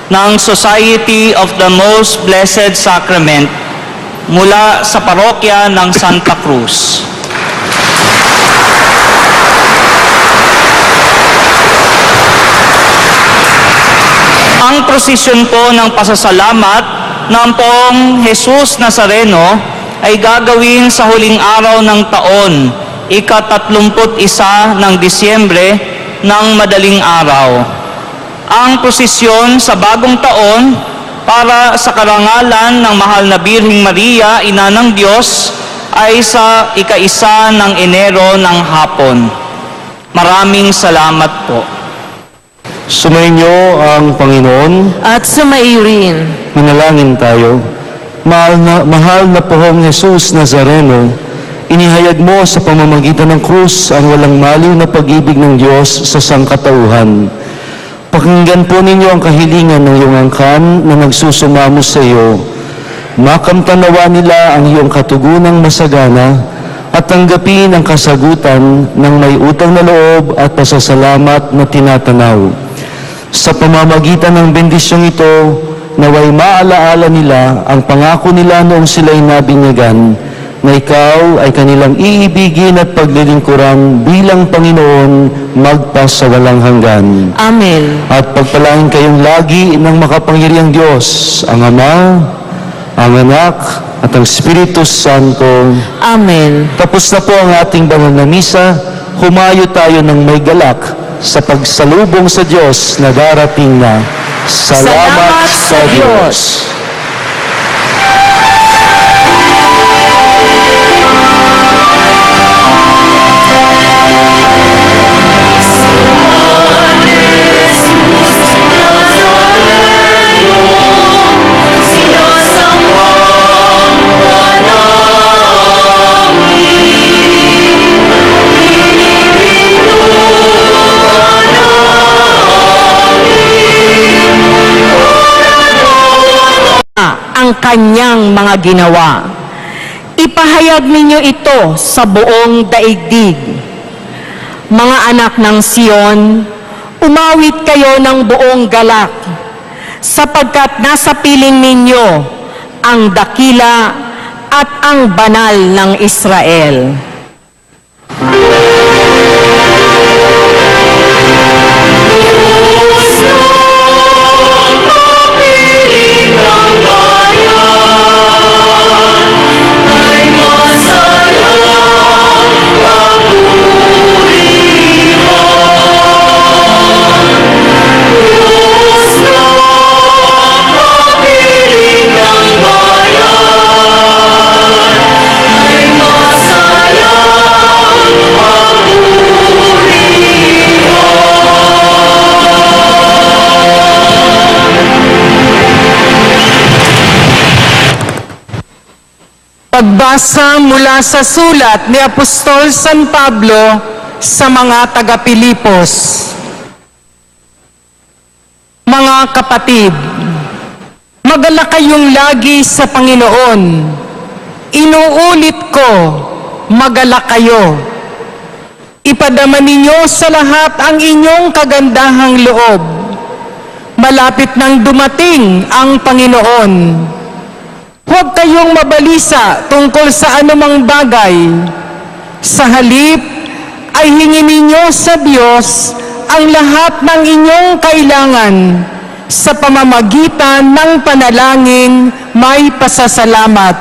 Speaker 4: ng Society of the Most Blessed Sacrament mula sa parokya ng Santa Cruz. Ang prosesyon po ng pasasalamat ng Poong Jesus Nazareno ay gagawin sa huling araw ng taon, ika-31 ng Disyembre ng madaling araw. Ang prosesyon sa bagong taon para sa karangalan ng mahal na Birheng Maria, Ina ng Diyos, ay sa ika-1 ng Enero ng hapon. Maraming salamat po.
Speaker 1: Sumainyo ang Panginoon.
Speaker 2: At sumaiyo rin.
Speaker 1: Manalangin tayo. Mahal na Poong Jesus Nazareno, inihayag mo sa pamamagitan ng krus ang walang maliw na pag-ibig ng Diyos sa sangkatauhan. Pakinggan po ninyo ang kahilingan ng iyong angkan na nagsusumamo sa iyo. Makamtanawa nila ang iyong katugunang masagana at tanggapin ang kasagutan ng may utang na loob at pasasalamat na tinatanaw. Sa pamamagitan ng bendisyong ito, naway maalaala nila ang pangako nila noong sila'y nabinyagan, na ikaw ay kanilang iibigin at paglilingkuran bilang Panginoon magpa sa walang hanggan.
Speaker 2: Amen.
Speaker 1: At pagpalain kayong lagi ng makapangyarihang Diyos, ang Ama, ang Anak, at ang Espiritu Santo.
Speaker 2: Amen.
Speaker 1: Tapos na po ang ating banal na misa, humayo tayo ng may galak sa pagsalubong sa Diyos na darating na. Salamat sa Diyos.
Speaker 2: Ang kanyang mga ginawa. Ipahayag ninyo ito sa buong daigdig. Mga anak ng Sion, umawit kayo ng buong galak, sapagkat nasa piling ninyo ang dakila at ang banal ng Israel.
Speaker 3: Pagbasa mula sa sulat ni Apostol San Pablo sa mga taga-Pilipos. Mga kapatid, magalak kayong lagi sa Panginoon. Inuulit ko, magalak kayo. Ipadama ninyo sa lahat ang inyong kagandahang loob. Malapit nang dumating ang Panginoon. Huwag kayong mabalisa tungkol sa anumang bagay. Sa halip ay hingin ninyo sa Diyos ang lahat ng inyong kailangan sa pamamagitan ng panalangin may pasasalamat.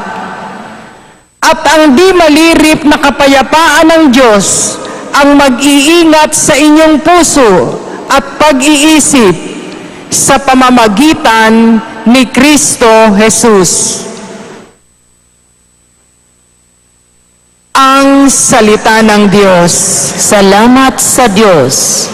Speaker 3: At ang di malirip na kapayapaan ng Diyos ang mag-iingat sa inyong puso at pag-iisip sa pamamagitan ni Kristo Jesus. ang salita ng Diyos.
Speaker 2: Salamat sa Diyos.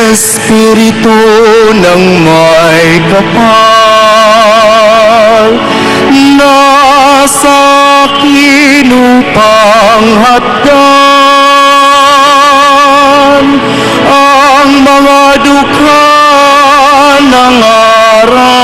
Speaker 5: Espiritu ng may kapal, nasa akin upang hatdan ang mga dukha ng araw.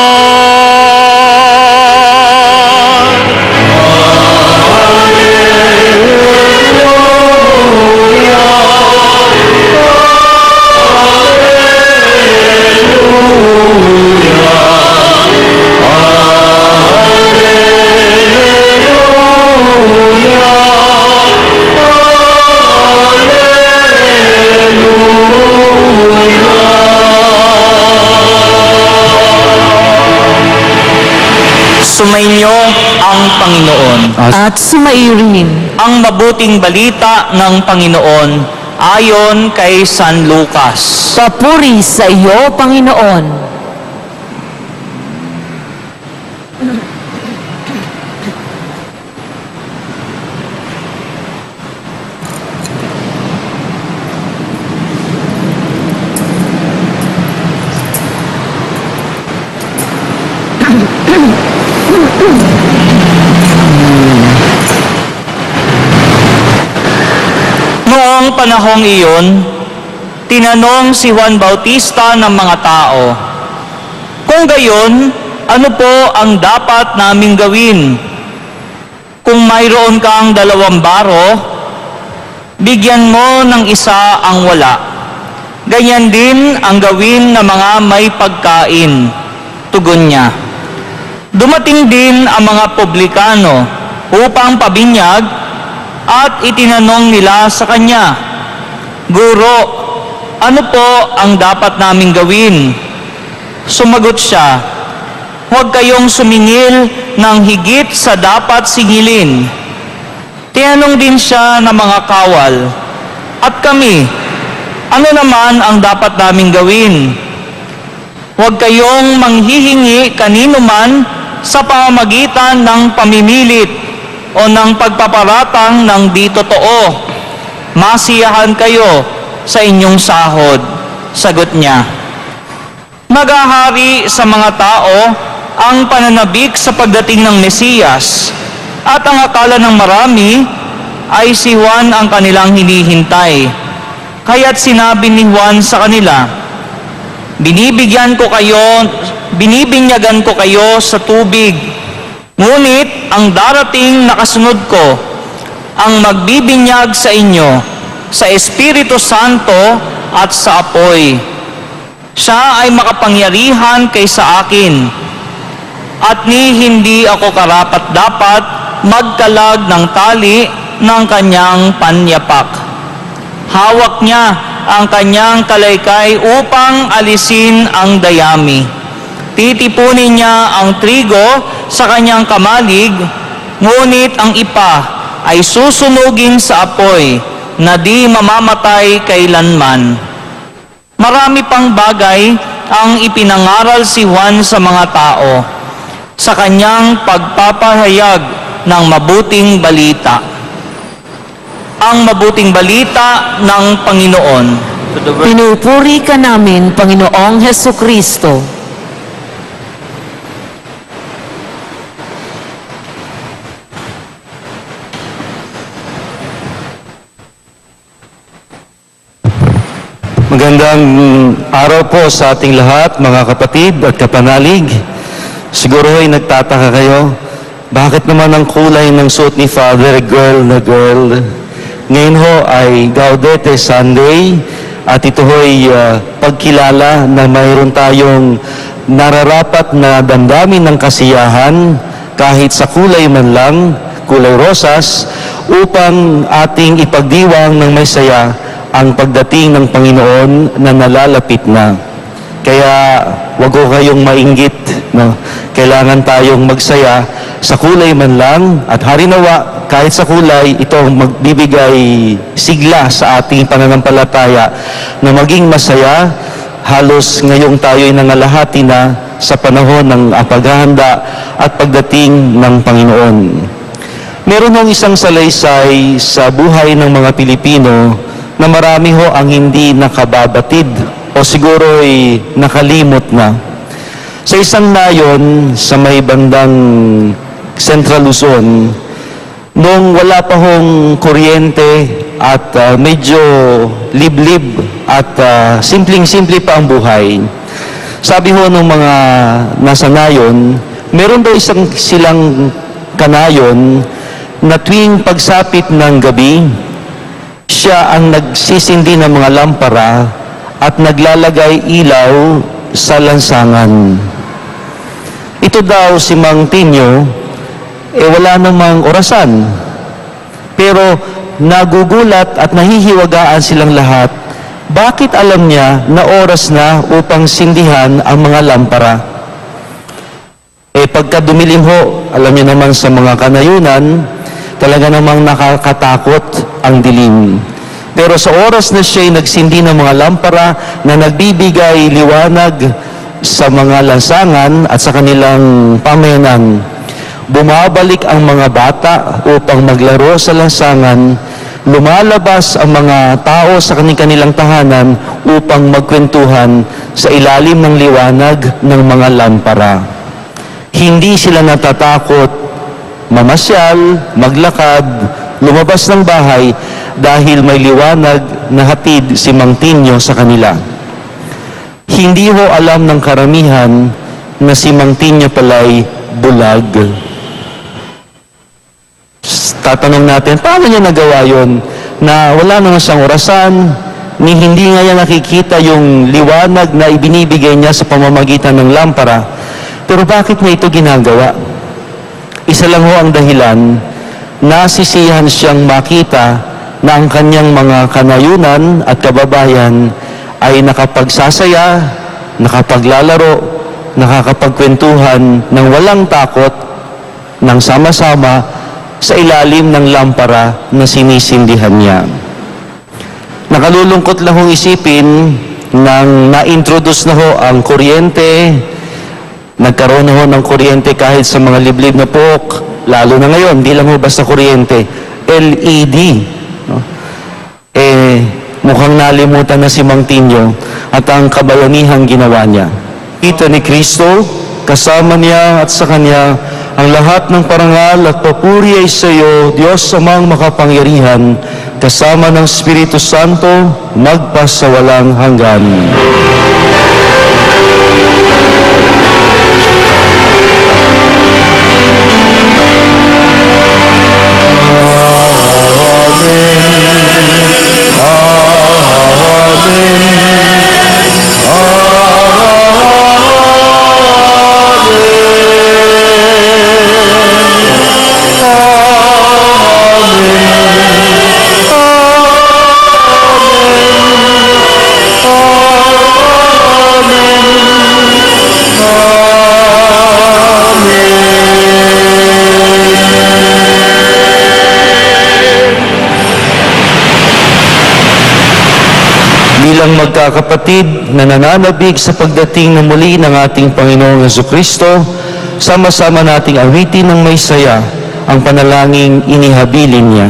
Speaker 4: Sumainyo ang Panginoon.
Speaker 2: At sumairin
Speaker 4: Ang mabuting balita ng Panginoon ayon kay San Lucas.
Speaker 2: papuri sa iyo, Panginoon.
Speaker 4: Noong panahong iyon, tinanong si Juan Bautista ng mga tao, "Kung gayon, ano po ang dapat naming gawin? Kung mayroon kang 2 baro, bigyan mo ng isa ang wala. Ganyan din ang gawin ng mga may pagkain." Tugon niya. Dumating din ang mga publikano upang pabinyag at itinanong nila sa kanya, "Guro, ano po ang dapat naming gawin?" Sumagot siya, "Huwag kayong sumingil ng higit sa dapat singilin." Tinanong din siya ng mga kawal, "At kami, ano naman ang dapat naming gawin?" "Huwag kayong manghihingi kanino man sa pamamagitan ng pamimilit o ng pagpaparatang ng di totoo. Masiyahan kayo sa inyong sahod." Sagot niya. Naghahari sa mga tao ang pananabik sa pagdating ng Mesiyas, at ang akala ng marami ay si Juan ang kanilang hinihintay. Kaya't sinabi ni Juan sa kanila, Binibinyagan ko kayo sa tubig, ngunit ang darating na kasunod ko, ang magbibinyag sa inyo sa Espiritu Santo at sa apoy. Siya ay makapangyarihan kaysa akin, at hindi ako karapat-dapat magkalag ng tali ng kanyang panyapak. Hawak niya ang kanyang kalaykay upang alisin ang dayami. Titipunin niya ang trigo sa kanyang kamalig, ngunit ang ipa ay susunugin sa apoy na di mamamatay kailanman. Marami pang bagay ang ipinangaral si Juan sa mga tao sa kanyang pagpapahayag ng mabuting balita. Ang mabuting balita ng Panginoon.
Speaker 2: Pinupuri ka namin, Panginoong Hesukristo.
Speaker 1: Magandang araw po sa ating lahat, mga kapatid at kapanalig. Siguro ay nagtataka kayo, bakit naman ang kulay ng suot ni Father, girl na girl? Ngayon ho ay Gaudete Sunday, at ito ho'y pagkilala na mayroon tayong nararapat na damdamin ng kasiyahan kahit sa kulay man lang, kulay rosas, upang ating ipagdiwang ng may saya ang pagdating ng Panginoon na nalalapit na. Kaya wag ko kayong mainggit, no? Kailangan tayong magsaya sa kulay man lang, at harinawa kahit sa kulay, ito ang magbibigay sigla sa ating pananampalataya na maging masaya. Halos ngayong tayo'y nangalahati na sa panahon ng paghahanda at pagdating ng Panginoon. Meron hong isang salaysay sa buhay ng mga Pilipino na marami ho ang hindi nakababatid o siguro ay nakalimot na. Sa isang nayon sa may bandang Central Luzon, nung wala pa hong kuryente at medyo liblib at simpleng-simple pa ang buhay, sabi ho ng mga nasa nayon, meron daw silang kanayon na tuwing pagsapit ng gabi, siya ang nagsisindi ng mga lampara at naglalagay ilaw sa lansangan. Ito daw si Mang Tinyo, wala namang orasan. Pero nagugulat at nahihiwagaan silang lahat, bakit alam niya na oras na upang sindihan ang mga lampara? Pagka dumilim ho, alam niyo naman sa mga kanayunan, talaga namang nakakatakot ang dilim. Pero sa oras na siya'y nagsindi ng mga lampara na nagbibigay liwanag sa mga lansangan at sa kanilang pamayanan, bumabalik ang mga bata upang maglaro sa lansangan, lumalabas ang mga tao sa kanilang tahanan upang magkwentuhan sa ilalim ng liwanag ng mga lampara. Hindi sila natatakot mamasyal, maglakad, lumabas ng bahay dahil may liwanag na hatid si Mang Tinyo sa kanila. Hindi ho alam ng karamihan na si Mang Tinyo pala'y bulag. Tatanong natin, paano niya nagawa yun? Na wala naman siyang orasan, ni hindi nga niya nakikita yung liwanag na ibinibigay niya sa pamamagitan ng lampara. Pero bakit niya ito ginagawa? Isa lang ho ang dahilan, nasisiyahan siyang makita na ang kanyang mga kanayunan at kababayan ay nakapagsasaya, nakapaglalaro, nakakapagkwentuhan ng walang takot, ng sama-sama sa ilalim ng lampara na sinisindihan niya. Nakalulungkot lang hong isipin nang na-introduce na ho ang kuryente, nagkaroon na ho ng kuryente kahit sa mga liblib na pook, lalo na ngayon, hindi lang ho basta kuryente, LED. No? Mukhang nalimutan na si Mang Tinyo at ang kabayanihang ginawa niya. Kita ni Kristo, kasama niya at sa Kanya, ang lahat ng parangal at papuri ay sa iyo, Diyos Amang makapangyarihan, kasama ng Espiritu Santo, magpasawalang hanggan. Bilang magkakapatid na nananabig sa pagdating na muli ng ating Panginoong Jesucristo, sama-sama nating awitin ng may saya ang panalangin inihabilin niya.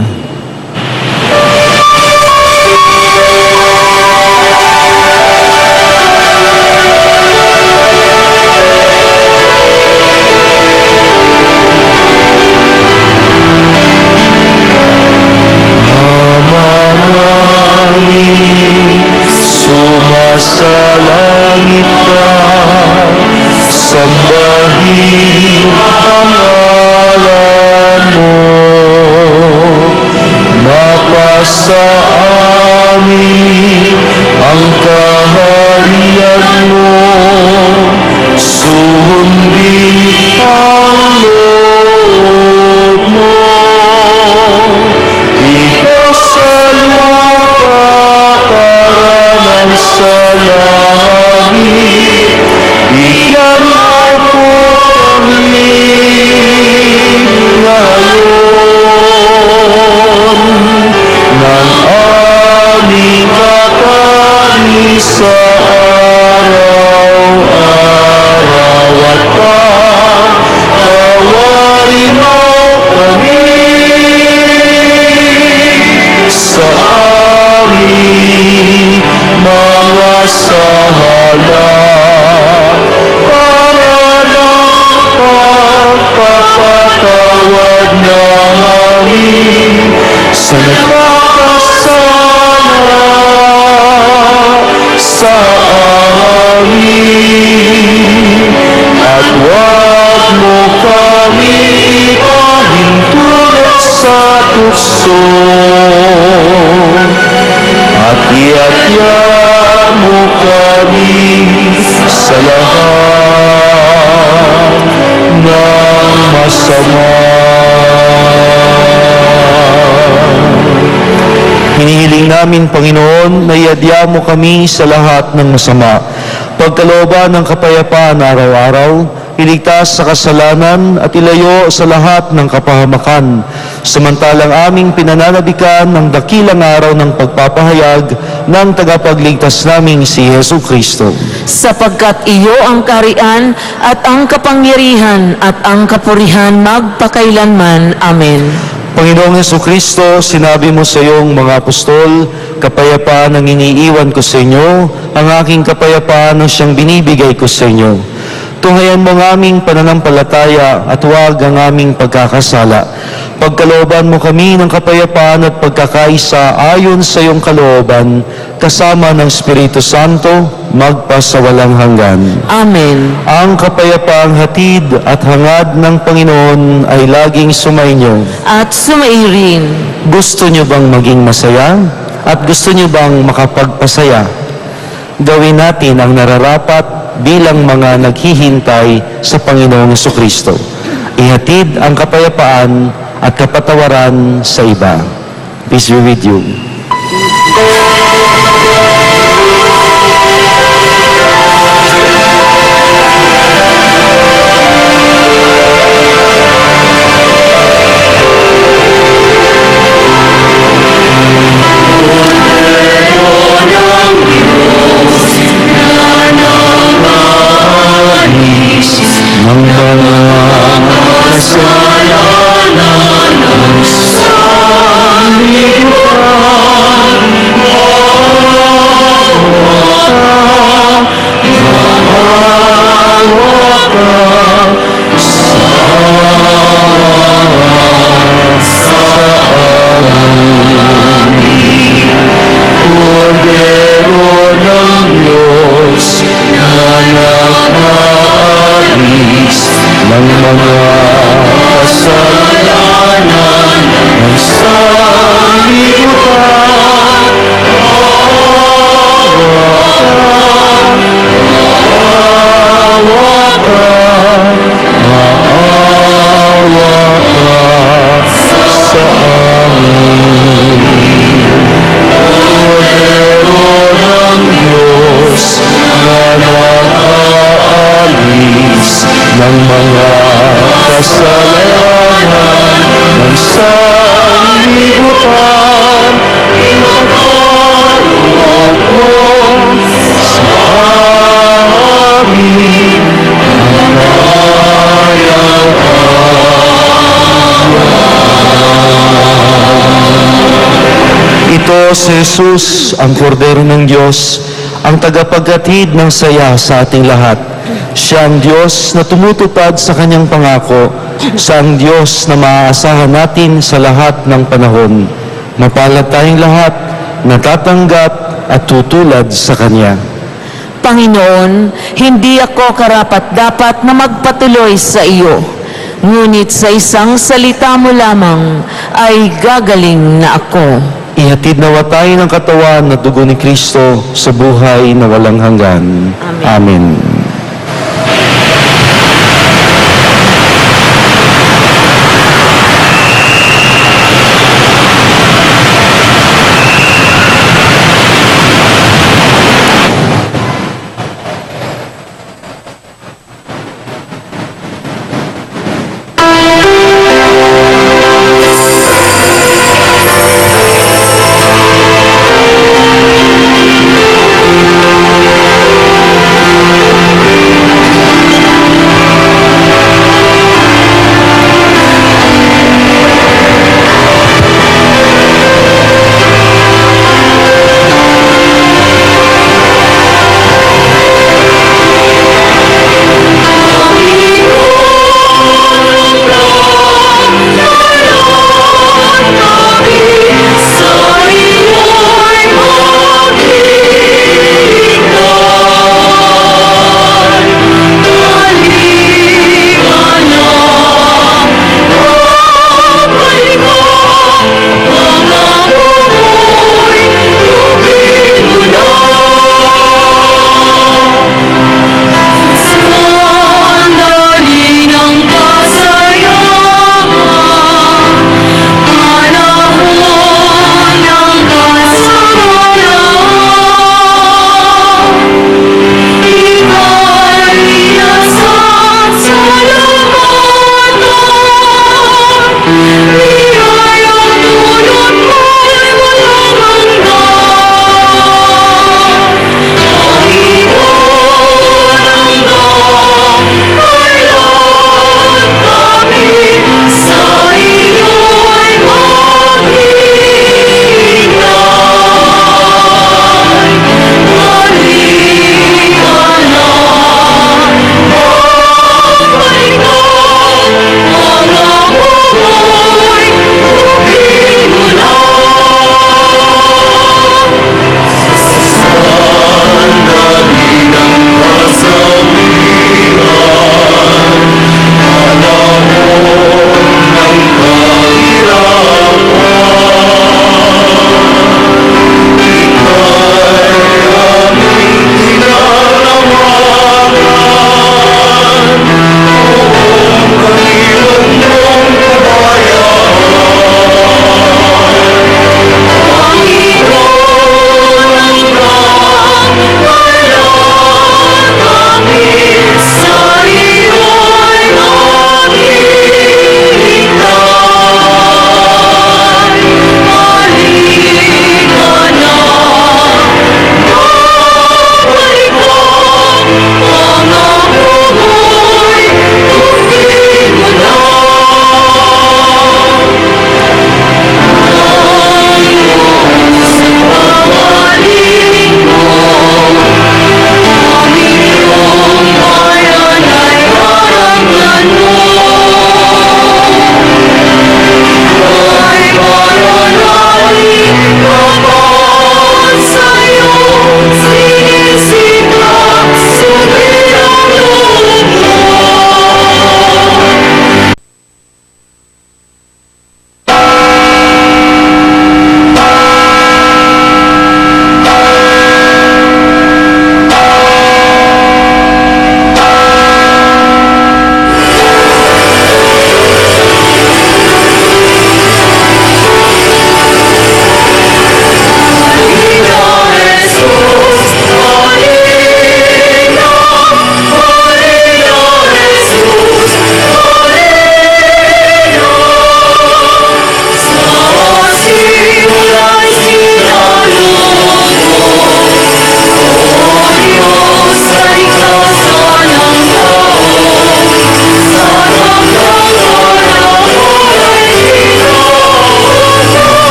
Speaker 5: Sa langit ka, sambahin ang ngalan mo. Mapasa amin ang kaharian mo. masama.
Speaker 1: Hinihiling namin, Panginoon, na iadya mo kami sa lahat ng masama. Pagkalooban ng kapayapaan araw-araw, iligtas sa kasalanan at ilayo sa lahat ng kapahamakan. Samantalang aming pinananabikan ng dakilang araw ng pagpapahayag ng tagapagligtas naming si Yesu Kristo.
Speaker 2: Sapagkat iyo ang kaharian at ang kapangyarihan at ang kapurihan magpakailanman. Amen.
Speaker 1: Panginoong Yesu Kristo, sinabi mo sa iyong mga apostol, kapayapaan ang iniiwan ko sa inyo, ang aking kapayapaan ang siyang binibigay ko sa inyo. Tunghayan mo ang aming pananampalataya at huwag ang aming pagkakasala. Pagkalooban mo kami ng kapayapaan at pagkakaisa ayon sa iyong kalooban, kasama ng Espiritu Santo, magpasawalang hanggan.
Speaker 2: Amen.
Speaker 1: Ang kapayapaang hatid at hangad ng Panginoon ay laging sumainyo.
Speaker 2: At sumairin.
Speaker 1: Gusto niyo bang maging masaya? At gusto niyo bang makapagpasaya? Gawin natin ang nararapat bilang mga naghihintay sa Panginoong Jesucristo. Ihatid ang kapayapaan at kapatawaran sa iba. Peace be with you.
Speaker 5: Ang mga kasalanan ng sanlibutan, maawa ka sa amin. Kordero ng Diyos na nakaalis ng mga kasalanan ng sanlibutan, maawa ka sa amin. Kordero ng Diyos na nakaalis ng mga kasalanan ng sanlibutan, ipagkaloob mo sa amin ang
Speaker 1: Ito si Jesus, ang Kordero ng Diyos, ang tagapaghatid ng saya sa ating lahat. Siya ang Diyos na tumutupad sa kanyang pangako. Siya ang Diyos na maaasahan natin sa lahat ng panahon. Mapalad tayong lahat, natatanggap at tutulad sa Kanya.
Speaker 2: Panginoon, hindi ako karapat-dapat na magpatuloy sa iyo. Ngunit sa isang salita mo lamang ay gagaling na ako.
Speaker 1: Ihatid nawa tayo ng katawan at dugo ni Kristo sa buhay na walang hanggan. Amen.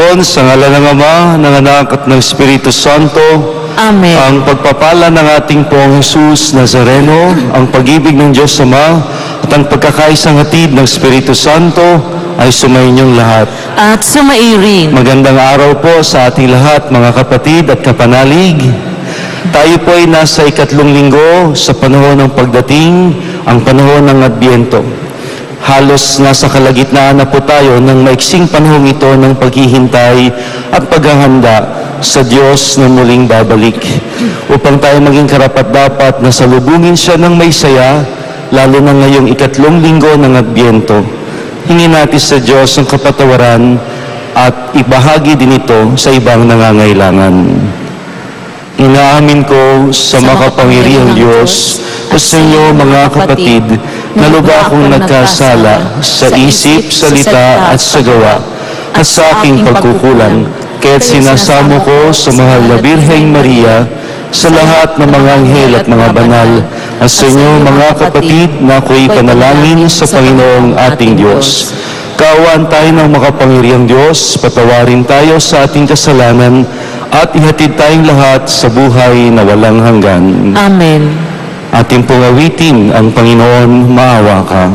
Speaker 1: Titimpon sa ngalan ng Ama, ng Anak at ng Espiritu Santo,
Speaker 2: Amen.
Speaker 1: ang pagpapala ng ating Poong Jesus Nazareno, ang pag-ibig ng Diyos Ama, at ang pagkakaisang hatid ng Espiritu Santo ay sumainyong lahat.
Speaker 2: At sumairin.
Speaker 1: Magandang araw po sa ating lahat, mga kapatid at kapanalig. Tayo po ay nasa ikatlong linggo sa panahon ng pagdating, ang panahon ng Adbyento. Halos nasa kalagitnaan na po tayo ng maiksing panahon ito ng paghihintay at paghahanda sa Diyos na muling babalik. Upang tayo maging karapat-dapat na salubungin siya ng may saya, lalo na ngayong ikatlong linggo ng Adbyento. Hingin natin sa Diyos ang kapatawaran at ibahagi din ito sa ibang nangangailangan. Inaamin ko sa makapangyarihang Diyos at sa inyo mga kapatid na lubha akong nagkasala sa isip, salita at sa gawa at sa aking pagkukulang. Kaya't sinasamo ko sa mahal na Birheng Maria, sa lahat ng mga anghel at mga banal, at sa inyo mga kapatid na ako'y panalangin sa Panginoong ating Diyos. Kaawaan tayo ng makapangyarihang Diyos, patawarin tayo sa ating kasalanan, at ihatid tayong lahat sa buhay na walang hanggan.
Speaker 2: Amen.
Speaker 1: Ating pong awitin ang Panginoon, maawa ka.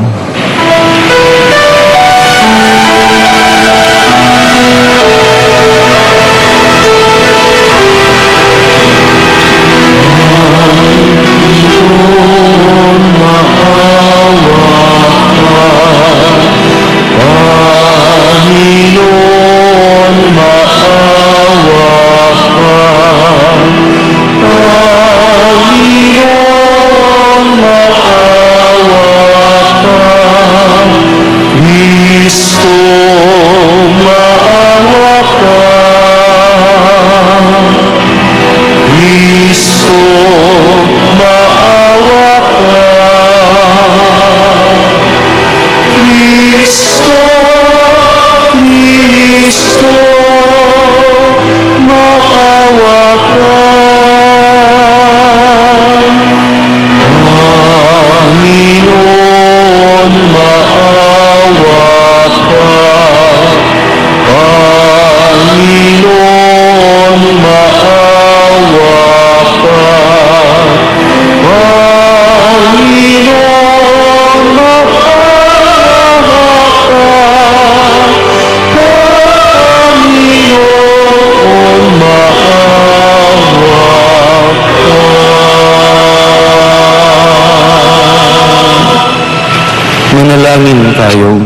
Speaker 1: Manalangin tayo.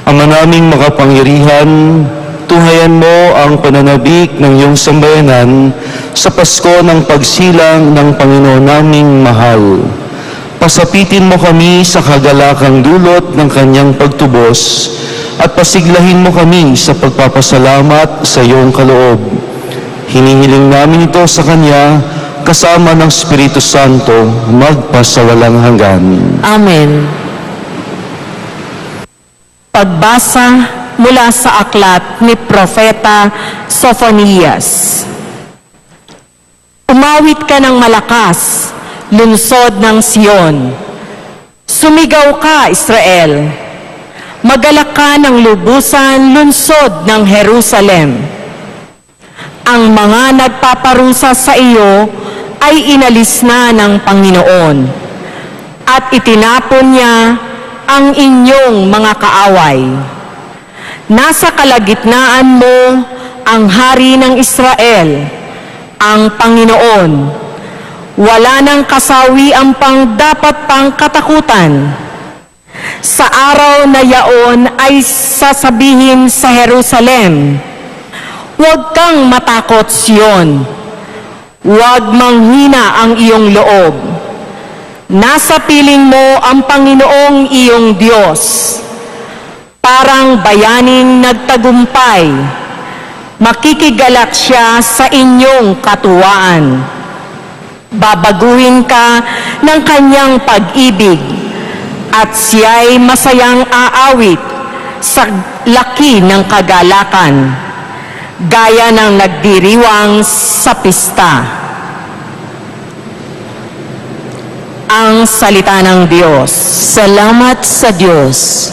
Speaker 1: Ama naming makapangyarihan, tuhayan mo ang pananabik ng iyong sambayanan sa Pasko ng pagsilang ng Panginoon naming mahal. Pasapitin mo kami sa kagalakang dulot ng kanyang pagtubos at pasiglahin mo kami sa pagpapasalamat sa iyong kaloob. Hinihiling namin ito sa kanya kasama ng Espiritu Santo magpasawalang hanggan.
Speaker 2: Amen. Pagbasa mula sa aklat ni Propeta Sophonias. Umawit ka ng malakas, lungsod ng Sion. Sumigaw ka, Israel. Magalak ka ng lubusan, lungsod ng Jerusalem. Ang mga nagpaparusa sa iyo ay inalis na ng Panginoon at itinapon niya ang inyong mga kaaway. Nasa kalagitnaan mo ang hari ng Israel, ang Panginoon. Wala nang kasawi ang pang dapat pang katakutan. Sa araw na yaon ay sasabihin sa Jerusalem, huwag kang matakot, Sion. Huwag manghina ang iyong loob. Nasa piling mo ang Panginoong iyong Diyos. Parang bayaning nagtagumpay, makikigalak siya sa inyong katuwaan. Babaguhin ka ng kanyang pag-ibig at siya'y masayang aawit sa laki ng kagalakan, gaya ng nagdiriwang sa pista. Ang salita ng Diyos. Salamat sa Diyos.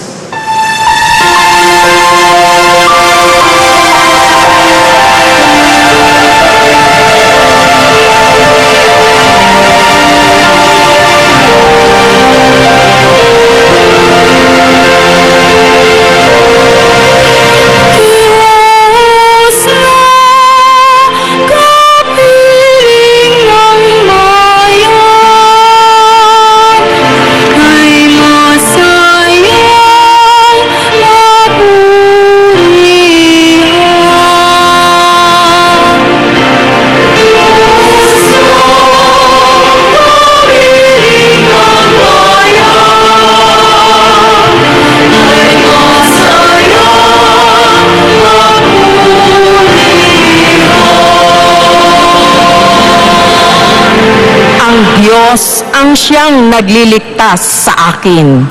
Speaker 6: Diyos ang siyang nagliligtas sa akin.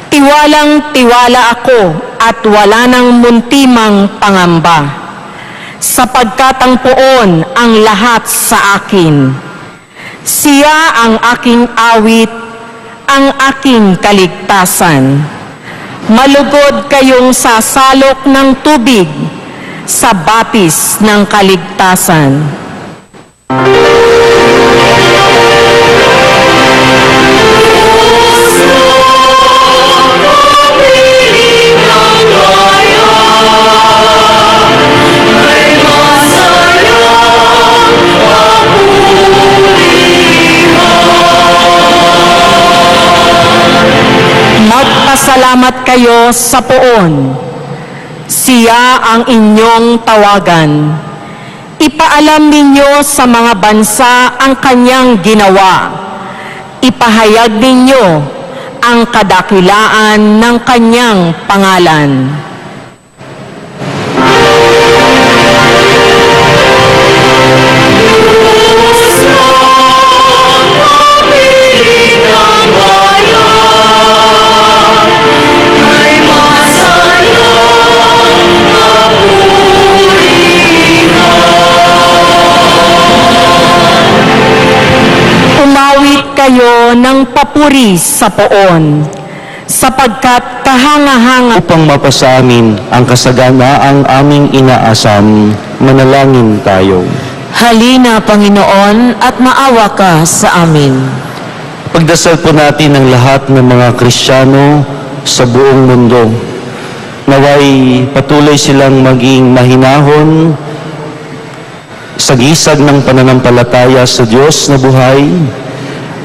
Speaker 6: Tiwalang tiwala ako at wala nang muntimang pangamba, sapagkat ang poon ang lahat sa akin. Siya ang aking awit, ang aking kaligtasan. Malugod kayong sasalok ng tubig sa batis ng kaligtasan. Magpasalamat kayo sa poon. Siya ang inyong tawagan. Ipaalam ninyo sa mga bansa ang kanyang ginawa. Ipahayag ninyo ang kadakilaan ng kanyang pangalan. Kayo ng papuri sa poon, sapagkat kahanga-hanga
Speaker 1: Upang mapasa amin ang kasaganaang aming inaasam, manalangin tayo.
Speaker 2: Halina, Panginoon, at maawa ka sa amin.
Speaker 1: Pagdasal po natin ang lahat ng mga Kristiyano sa buong mundo. Naway patuloy silang maging mahinahon sa gisag ng pananampalataya sa Diyos na buhay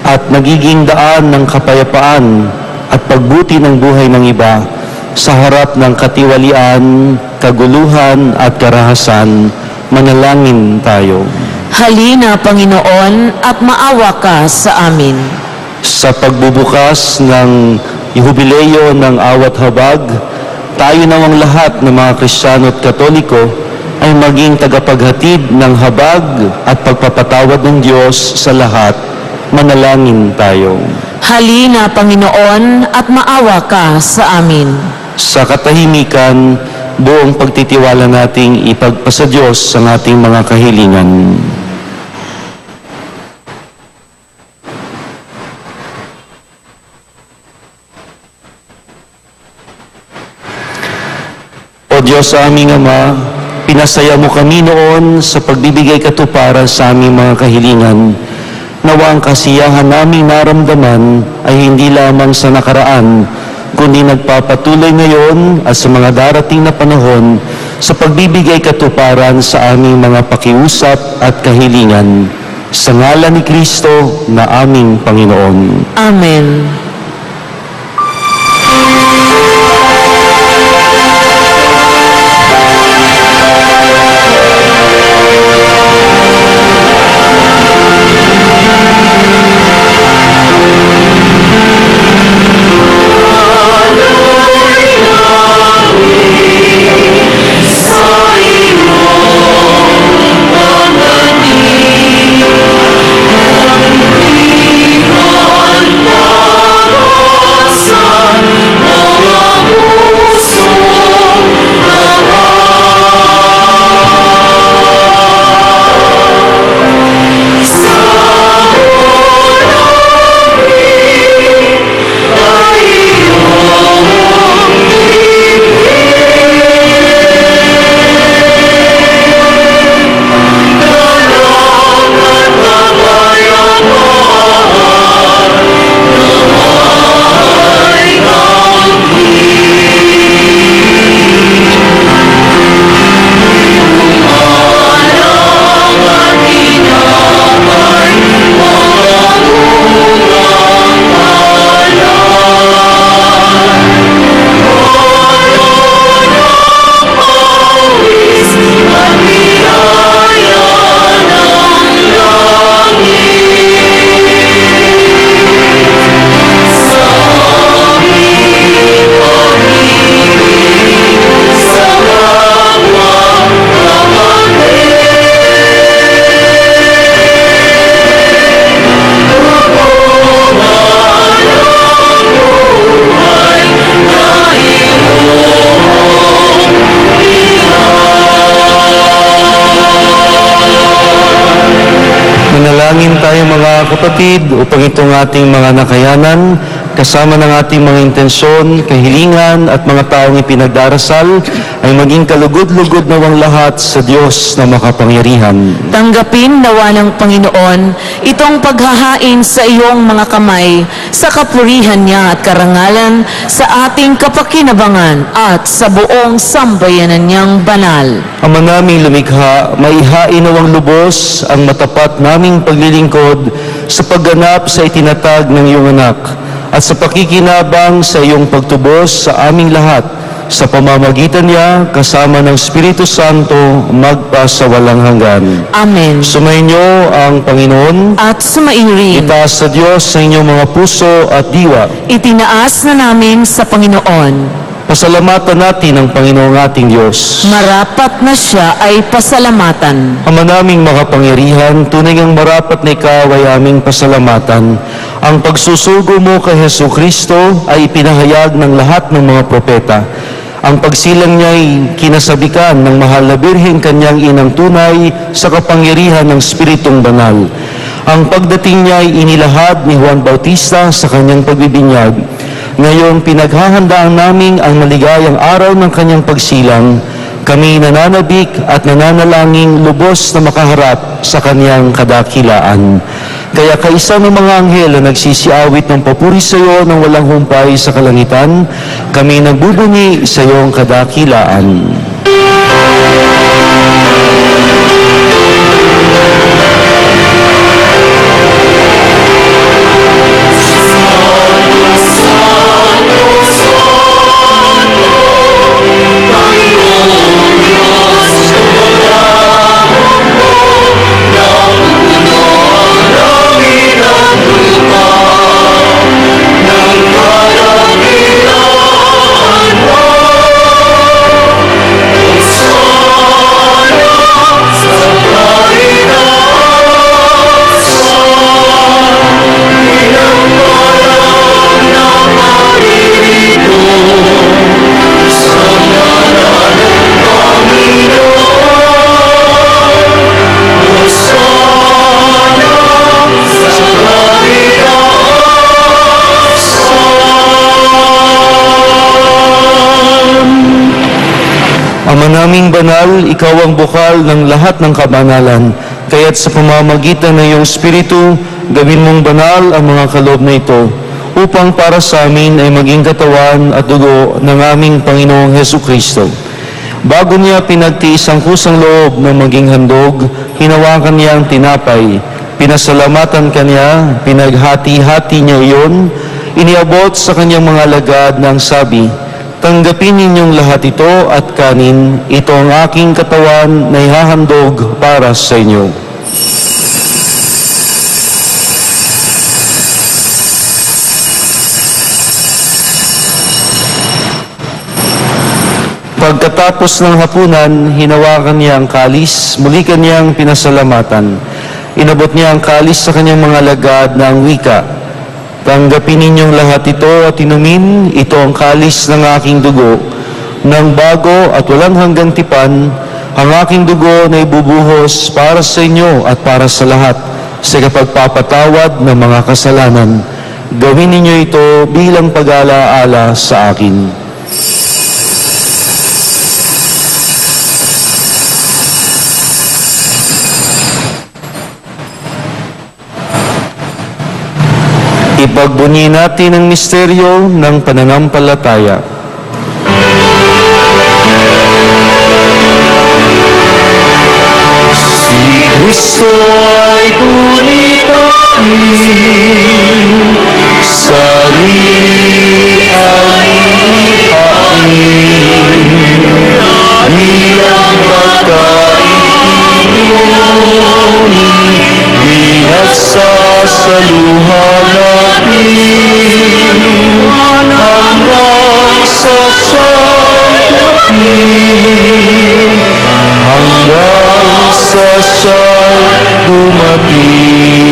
Speaker 1: at nagiging daan ng kapayapaan at pagbuti ng buhay ng iba sa harap ng katiwalian, kaguluhan at karahasan. Manalangin tayo.
Speaker 2: Halina, Panginoon, at maawa ka sa amin.
Speaker 1: Sa pagbubukas ng jubileo ng awat habag, tayo nawang lahat ng mga Kristiyano at Katoliko ay maging tagapaghatid ng habag at pagpapatawad ng Diyos sa lahat. Manalangin tayo.
Speaker 2: Halina, Panginoon, at maawa ka sa amin.
Speaker 1: Sa katahimikan, buong pagtitiwala nating ipagpasa Diyos ang ating mga kahilingan. O Diyos aming Ama, pinasaya mo kami noon sa pagbibigay katuparan sa aming mga kahilingan. Nawa ang kasiyahan naming naramdaman ay hindi lamang sa nakaraan, kundi nagpapatuloy ngayon at sa mga darating na panahon sa pagbibigay katuparan sa aming mga pakiusap at kahilingan. Sa ngalan ni Kristo na aming Panginoon.
Speaker 2: Amen.
Speaker 1: kapatid, upang itong ating mga nakayanan, kasama ng ating mga intensyon, kahilingan at mga taong ipinagdarasal, ay maging kalugod-lugod nawang lahat sa Diyos na makapangyarihan.
Speaker 2: Tanggapin nawa ng Panginoon itong paghahain sa iyong mga kamay sa kapurihan niya at karangalan sa ating kapakinabangan at sa buong sambayanan niyang banal.
Speaker 1: Ama naming lumikha, maihain nawang lubos ang matapat naming paglilingkod sa pagganap sa itinatag ng iyong anak at sa pakikinabang sa iyong pagtubos sa aming lahat sa pamamagitan niya kasama ng Espiritu Santo magpa sa walang hanggan.
Speaker 2: Amen.
Speaker 1: Sumainyo ang Panginoon.
Speaker 2: At sumairin,
Speaker 1: Itaas sa Diyos sa inyong mga puso at diwa.
Speaker 2: itinaas na namin sa Panginoon.
Speaker 1: Pasalamatan natin ang Panginoong ating Diyos.
Speaker 2: Marapat na siya ay pasalamatan.
Speaker 1: Ama naming makapangyarihan, tunay ngang marapat na ikaw ay aming pasalamatan. Ang pagsusugo mo kay Hesu Kristo ay ipinahayag ng lahat ng mga propeta. Ang pagsilang niya ay kinasabikan ng mahal na birheng kanyang inang tunay sa kapangyarihan ng Espiritong Banal. Ang pagdating niya ay inilahad ni Juan Bautista sa kanyang pagbibinyag. Ngayon, pinaghahandaan namin ang maligayang araw ng kanyang pagsilang. Kami nananabik at nananalangin lubos na makaharap sa kanyang kadakilaan. Kaya kaisa ng mga anghel na nagsisiawit ng papuri sa iyo ng walang humpay sa kalangitan, kami nagbubunyi sa iyong kadakilaan. Ama naming banal, ikaw ang bukal ng lahat ng kabanalan. Kaya't sa pamamagitan ng iyong Espiritu, gawin mong banal ang mga kaloob na ito, upang para sa amin ay maging katawan at dugo ng aming Panginoong Hesu Kristo. Bago niya pinagtiis ang kusang loob na maging handog, hinawakan niya ang tinapay, pinasalamatan kanya, pinaghati-hati niya iyon, iniabot sa kanyang mga alagad na ang sabi, "Tanggapin ninyong lahat ito at kanin, ito ang aking katawan na ihahandog para sa inyo." Pagkatapos ng hapunan, hinawakan niya ang kalis, muli kanyang pinasalamatan. Inabot niya ang kalis sa kanyang mga alagad na ang wika, "Tanggapin ninyong lahat ito at inumin, ito ang kalis ng aking dugo, ng bago at walang hanggang tipan, ang aking dugo na ibubuhos para sa inyo at para sa lahat, sa kapagpapatawad ng mga kasalanan. Gawin ninyo ito bilang pag-alaala sa akin." Ipagbunyi natin ang misteryo ng pananampalataya. Si Kristo ay tunay namin, sarili ay ihain, bilang pagkain binagsasaluhan natin hanggang sa siya'y hanggang sa siya'y dumating.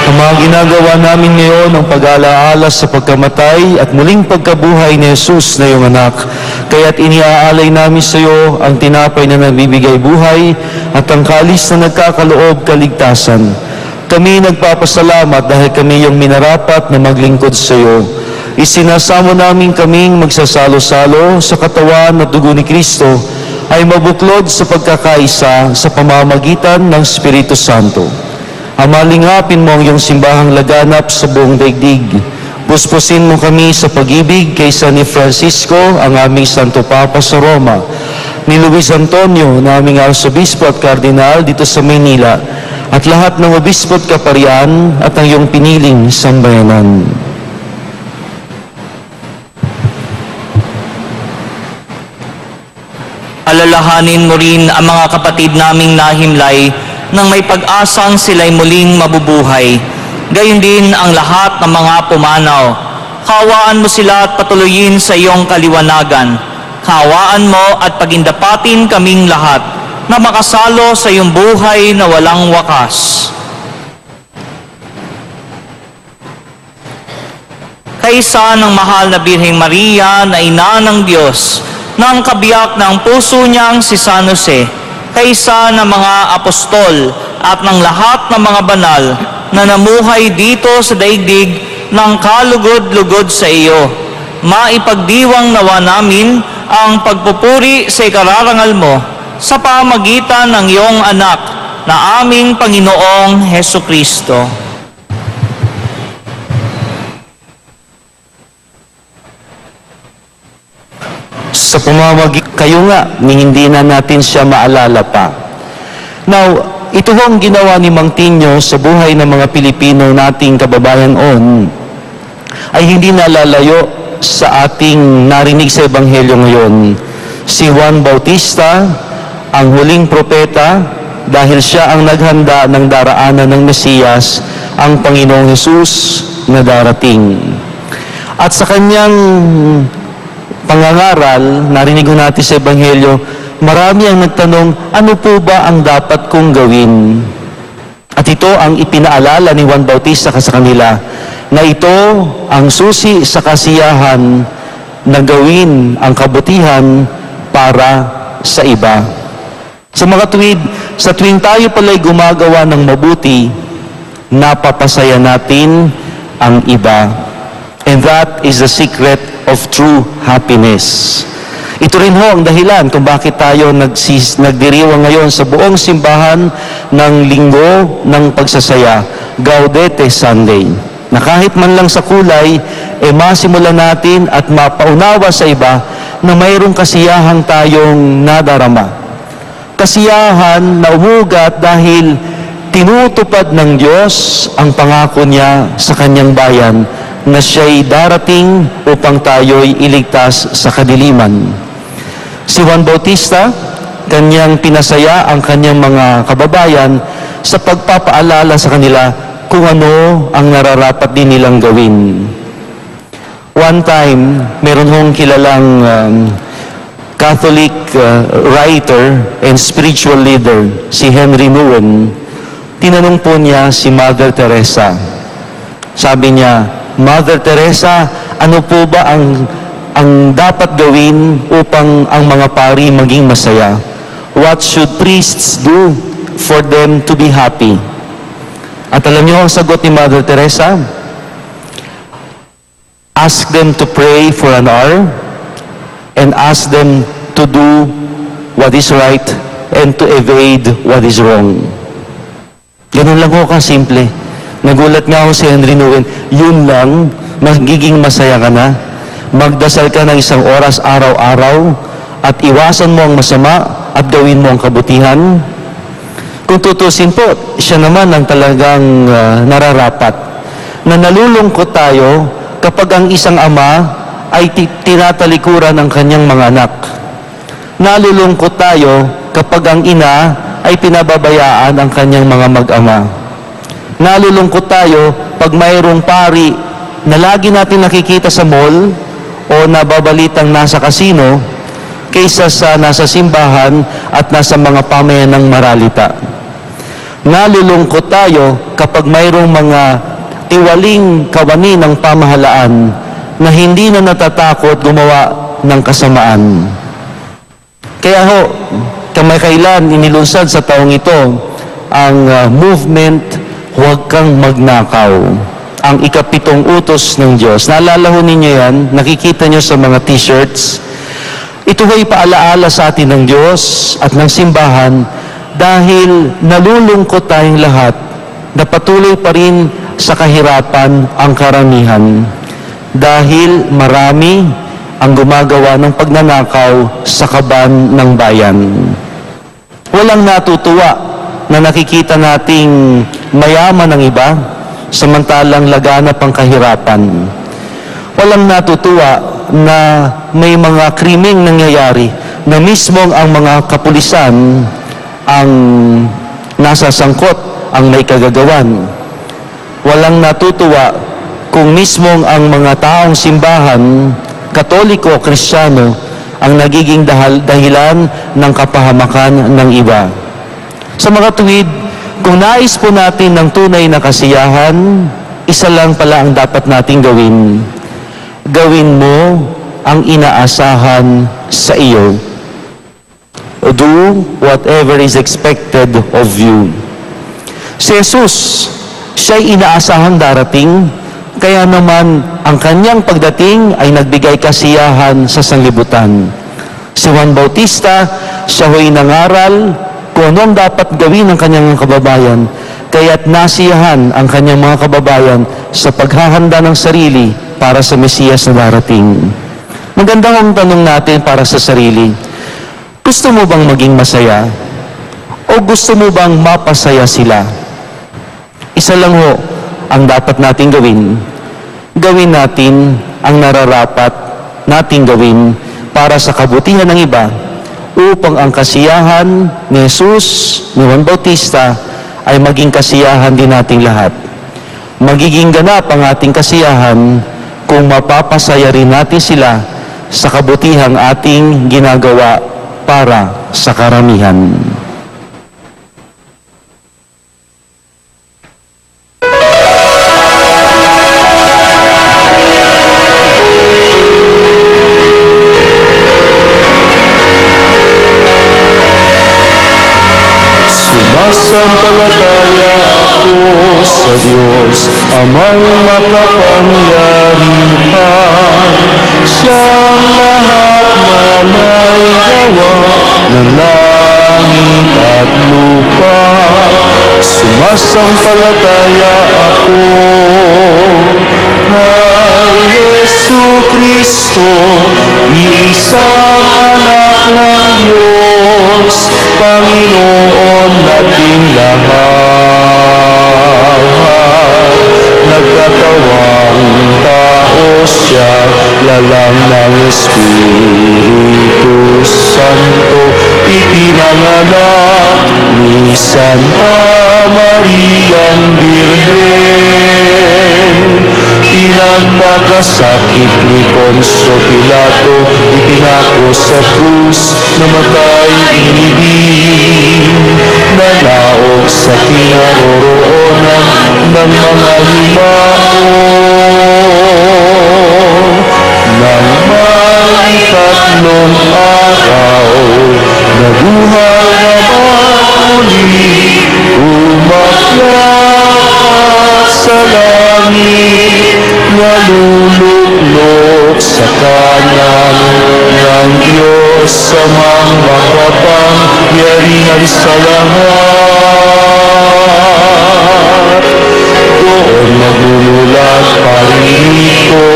Speaker 1: Ang mga ginagawa namin ngayon ang pag-alaala sa pagkamatay at muling pagkabuhay ni Jesus na iyong anak, Kaya't iniaalay namin sa iyo ang tinapay na nagbibigay buhay at ang kalis na nagkakaloob kaligtasan. Kami nagpapasalamat dahil kami yung minarapat na maglingkod sa iyo. Isinasamo namin kaming magsasalo-salo sa katawan at dugo ni Kristo ay mabuklod sa pagkakaisa sa pamamagitan ng Espiritu Santo. Amalingapin mo ang iyong simbahang laganap sa buong daigdig. Puspusin mo kami sa pag-ibig kaysa ni Francisco, ang aming Santo Papa sa Roma, ni Luis Antonio, na aming Arsobispo at Kardinal dito sa Maynila, at lahat ng obispo at kaparian at ang iyong piniling sambayanan.
Speaker 4: Alalahanin mo rin ang mga kapatid naming nahimlay nang may pag-asang sila'y muling mabubuhay. Gayon din ang lahat ng mga pumanaw. Kawaan mo sila at patuloyin sa iyong kaliwanagan. Kawaan mo at pagindapatin kaming lahat na makasalo sa iyong buhay na walang wakas. Kaysa ng mahal na Birheng Maria na ina ng Diyos, ng kabiyak ng puso niyang si San Jose, kaysa ng mga apostol at ng lahat ng mga banal na namuhay dito sa daigdig ng kalugod-lugod sa iyo, maipagdiwang nawa namin ang pagpupuri sa ikararangal mo sa pamagitan ng iyong anak na aming Panginoong Hesukristo.
Speaker 1: Sa pamamagitan, kayo nga, ni hindi na natin siya maalala pa. Now, ito ho ang ginawa ni Mang Tinio sa buhay ng mga Pilipino nating kababayan on, ay hindi nalalayo sa ating narinig sa Ebanghelyo ngayon. Si Juan Bautista, ang huling propeta, dahil siya ang naghanda ng daraanan ng Mesiyas, ang Panginoong Hesus na darating. At sa kanyang pangangaral, narinig ko natin sa Ebanghelyo, marami ang nagtanong, ano po ba ang dapat kong gawin? At ito ang ipinaalala ni Juan Bautista sa kanila, na ito ang susi sa kasiyahan na gawin ang kabutihan para sa iba. Sa mga sa tuwing tayo pala'y gumagawa ng mabuti, napapasaya natin ang iba. And that is the secret of true happiness. Ito rin ho ang dahilan kung bakit tayo nagdiriwang ngayon sa buong simbahan ng linggo ng pagsasaya, Gaudete Sunday. Na kahit man lang sa kulay, masimulan natin at mapaunawa sa iba na mayroong kasiyahang tayong nadarama. Kasiyahan na umugat dahil tinutupad ng Diyos ang pangako niya sa kanyang bayan na siya'y darating upang tayo'y iligtas sa kadiliman. Si Juan Bautista, kanyang pinasaya ang kanyang mga kababayan sa pagpapaalala sa kanila kung ano ang nararapat din nilang gawin. One time, meron hong kilalang Catholic writer and spiritual leader, si Henry Nouwen. Tinanong po niya si Mother Teresa. Sabi niya, Mother Teresa, ano po ba ang dapat gawin upang ang mga pari maging masaya? What should priests do for them to be happy? At alam niyo ang sagot ni Mother Teresa? Ask them to pray for an hour and ask them to do what is right and to evade what is wrong. Ganun lang ho kasimple. Nagulat nga ako si Henry Nouwen, yun lang, magiging masaya ka na. Magdasal ka ng 1 oras araw-araw at iwasan mo ang masama at gawin mo ang kabutihan. Kung tutusin po, siya naman ang talagang nararapat. Na nalulungkot tayo kapag ang isang ama ay tinatalikuran ng kanyang mga anak. Nalulungkot tayo kapag ang ina ay pinababayaan ang kanyang mga mag-ama. Nalulungkot tayo pag mayroong pari na lagi natin nakikita sa mall o nababalitang nasa kasino kaysa sa nasa simbahan at nasa mga pamayanang maralita. Nalulungkot tayo kapag mayroong mga tiwaling kawani ng pamahalaan na hindi na natatakot gumawa ng kasamaan. Kaya ho, kamakailan inilunsad sa taong ito ang movement Huwag Kang Magnakaw, ang ikapitong utos ng Diyos. Naalala ho ninyo yan, nakikita nyo sa mga t-shirts. Ito ay paalaala sa atin ng Diyos at ng simbahan dahil nalulungkot tayong lahat na patuloy pa rin sa kahirapan ang karamihan. Dahil marami ang gumagawa ng pagnanakaw sa kaban ng bayan. Walang natutuwa na nakikita nating mayaman ang iba, samantalang laganap ang kahirapan. Walang natutuwa na may mga krimeng nangyayari na mismong ang mga kapulisan ang nasa sangkot, ang may kagagawan. Walang natutuwa kung mismong ang mga taong simbahan, Katoliko o Kristiyano, ang nagiging dahilan ng kapahamakan ng iba. Sa mga tuwid, kung nais po natin ng tunay na kasiyahan, isa lang pala ang dapat nating gawin. Gawin mo ang inaasahan sa iyo. Do whatever is expected of you. Si Jesus, siya'y inaasahang darating, kaya naman ang kanyang pagdating ay nagbigay kasiyahan sa sanglibutan. Si Juan Bautista, siya ho'y nangaral kung anong dapat gawin ng kanyang kababayan, kaya't nasiyahan ang kanyang mga kababayan sa paghahanda ng sarili para sa Mesiyas na darating. Magandang ang tanong natin para sa sarili. Gusto mo bang maging masaya? O gusto mo bang mapasaya sila? Isa lang ho ang dapat nating gawin. Gawin natin ang nararapat nating gawin para sa kabutihan ng iba upang ang kasiyahan ni Jesus, ni Juan Bautista ay maging kasiyahan din nating lahat. Magiging ganap ang ating kasiyahan kung mapapasaya rin natin sila sa kabutihang ating ginagawa para sa karamihan.
Speaker 5: Sumasampalataya ako sa Diyos, Amang makapangyarihan. Siyang lahat na may gawa ng langit at lupa. Sumasampalataya ako kay Yesu Kristo, iisang anak ng Diyos, Panginoon nating lahat. Nagkatawang tao siya, lalang ng Espiritu Santo, ipinanganak ni Santa Mariang Birhen. Pinagpakasakit ni Poncio Pilato, ipinako sa krus, namatay inibig. Nanaog sa kinaroroonan ng mga limao. Nang may tatlong araw, nabuhay naman muli, umakyat sa langit, naluluklok sa kanan ng Diyos sa mga makapangyarihan sa lahat. Doon maglululat paririto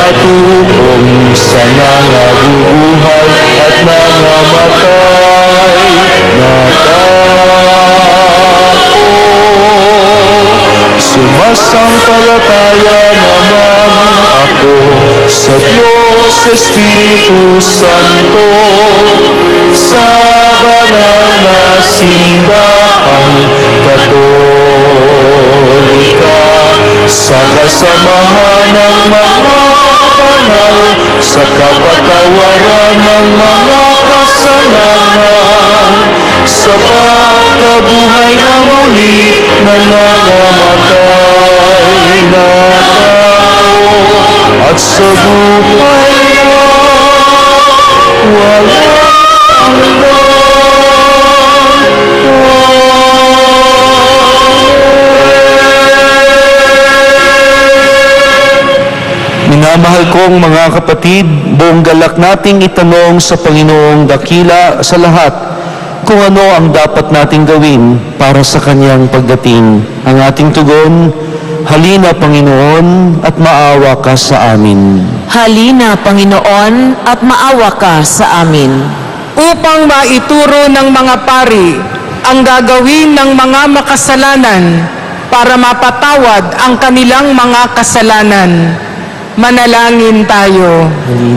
Speaker 5: at tuong sa nangabubuhay at nangamatay na tao. Sumasampalataya naman ako sa Diyos Espiritu Santo, sa banal na simbahang Katolika, sa kasamahan ng mga banal, sa kapatawaran ng mga kasalanan, sa pagkabuhay na muli na nangamatay na tao, at sa buhay na
Speaker 1: pong mga kapatid, buong galak nating itanong sa Panginoong dakila sa lahat kung ano ang dapat nating gawin para sa Kanyang pagdating. Ang ating tugon, halina Panginoon at maawa ka sa amin.
Speaker 2: Halina, Panginoon, at maawa ka sa amin.
Speaker 3: Upang maituro ng mga pari ang gagawin ng mga makasalanan para mapatawad ang kanilang mga kasalanan. Manalangin tayo.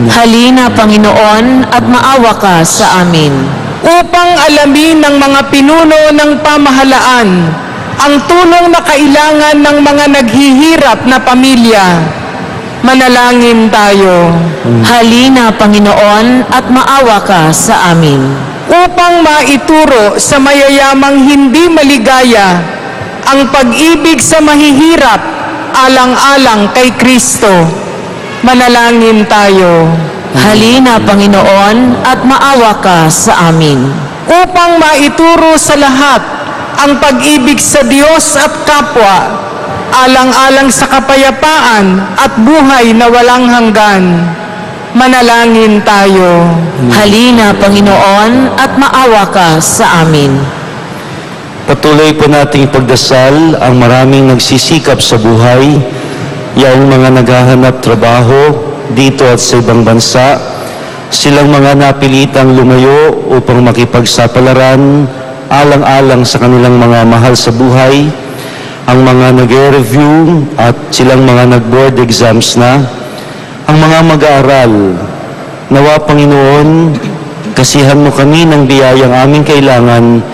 Speaker 2: Halina, Panginoon, at maawa ka sa amin.
Speaker 3: Upang alamin ng mga pinuno ng pamahalaan ang tulong na kailangan ng mga naghihirap na pamilya. Manalangin tayo.
Speaker 2: Halina, Panginoon, at maawa ka sa amin.
Speaker 3: Upang maituro sa mayayamang hindi maligaya ang pag-ibig sa mahihirap alang-alang kay Kristo. Manalangin tayo.
Speaker 2: Halina, Panginoon, at maawa ka sa amin.
Speaker 3: Upang maituro sa lahat ang pag-ibig sa Diyos at kapwa, alang-alang sa kapayapaan at buhay na walang hanggan. Manalangin tayo.
Speaker 2: Halina, Panginoon, at maawa ka sa amin.
Speaker 1: Patuloy po nating ipagdasal ang maraming nagsisikap sa buhay, yung mga naghahanap trabaho dito at sa ibang bansa, silang mga napilitang lumayo upang makipagsapalaran alang-alang sa kanilang mga mahal sa buhay, ang mga nag-review at silang mga nag-board exams na, ang mga mag-aaral. Nawa Panginoon, kasihan mo kami ng biyayang aming kailangan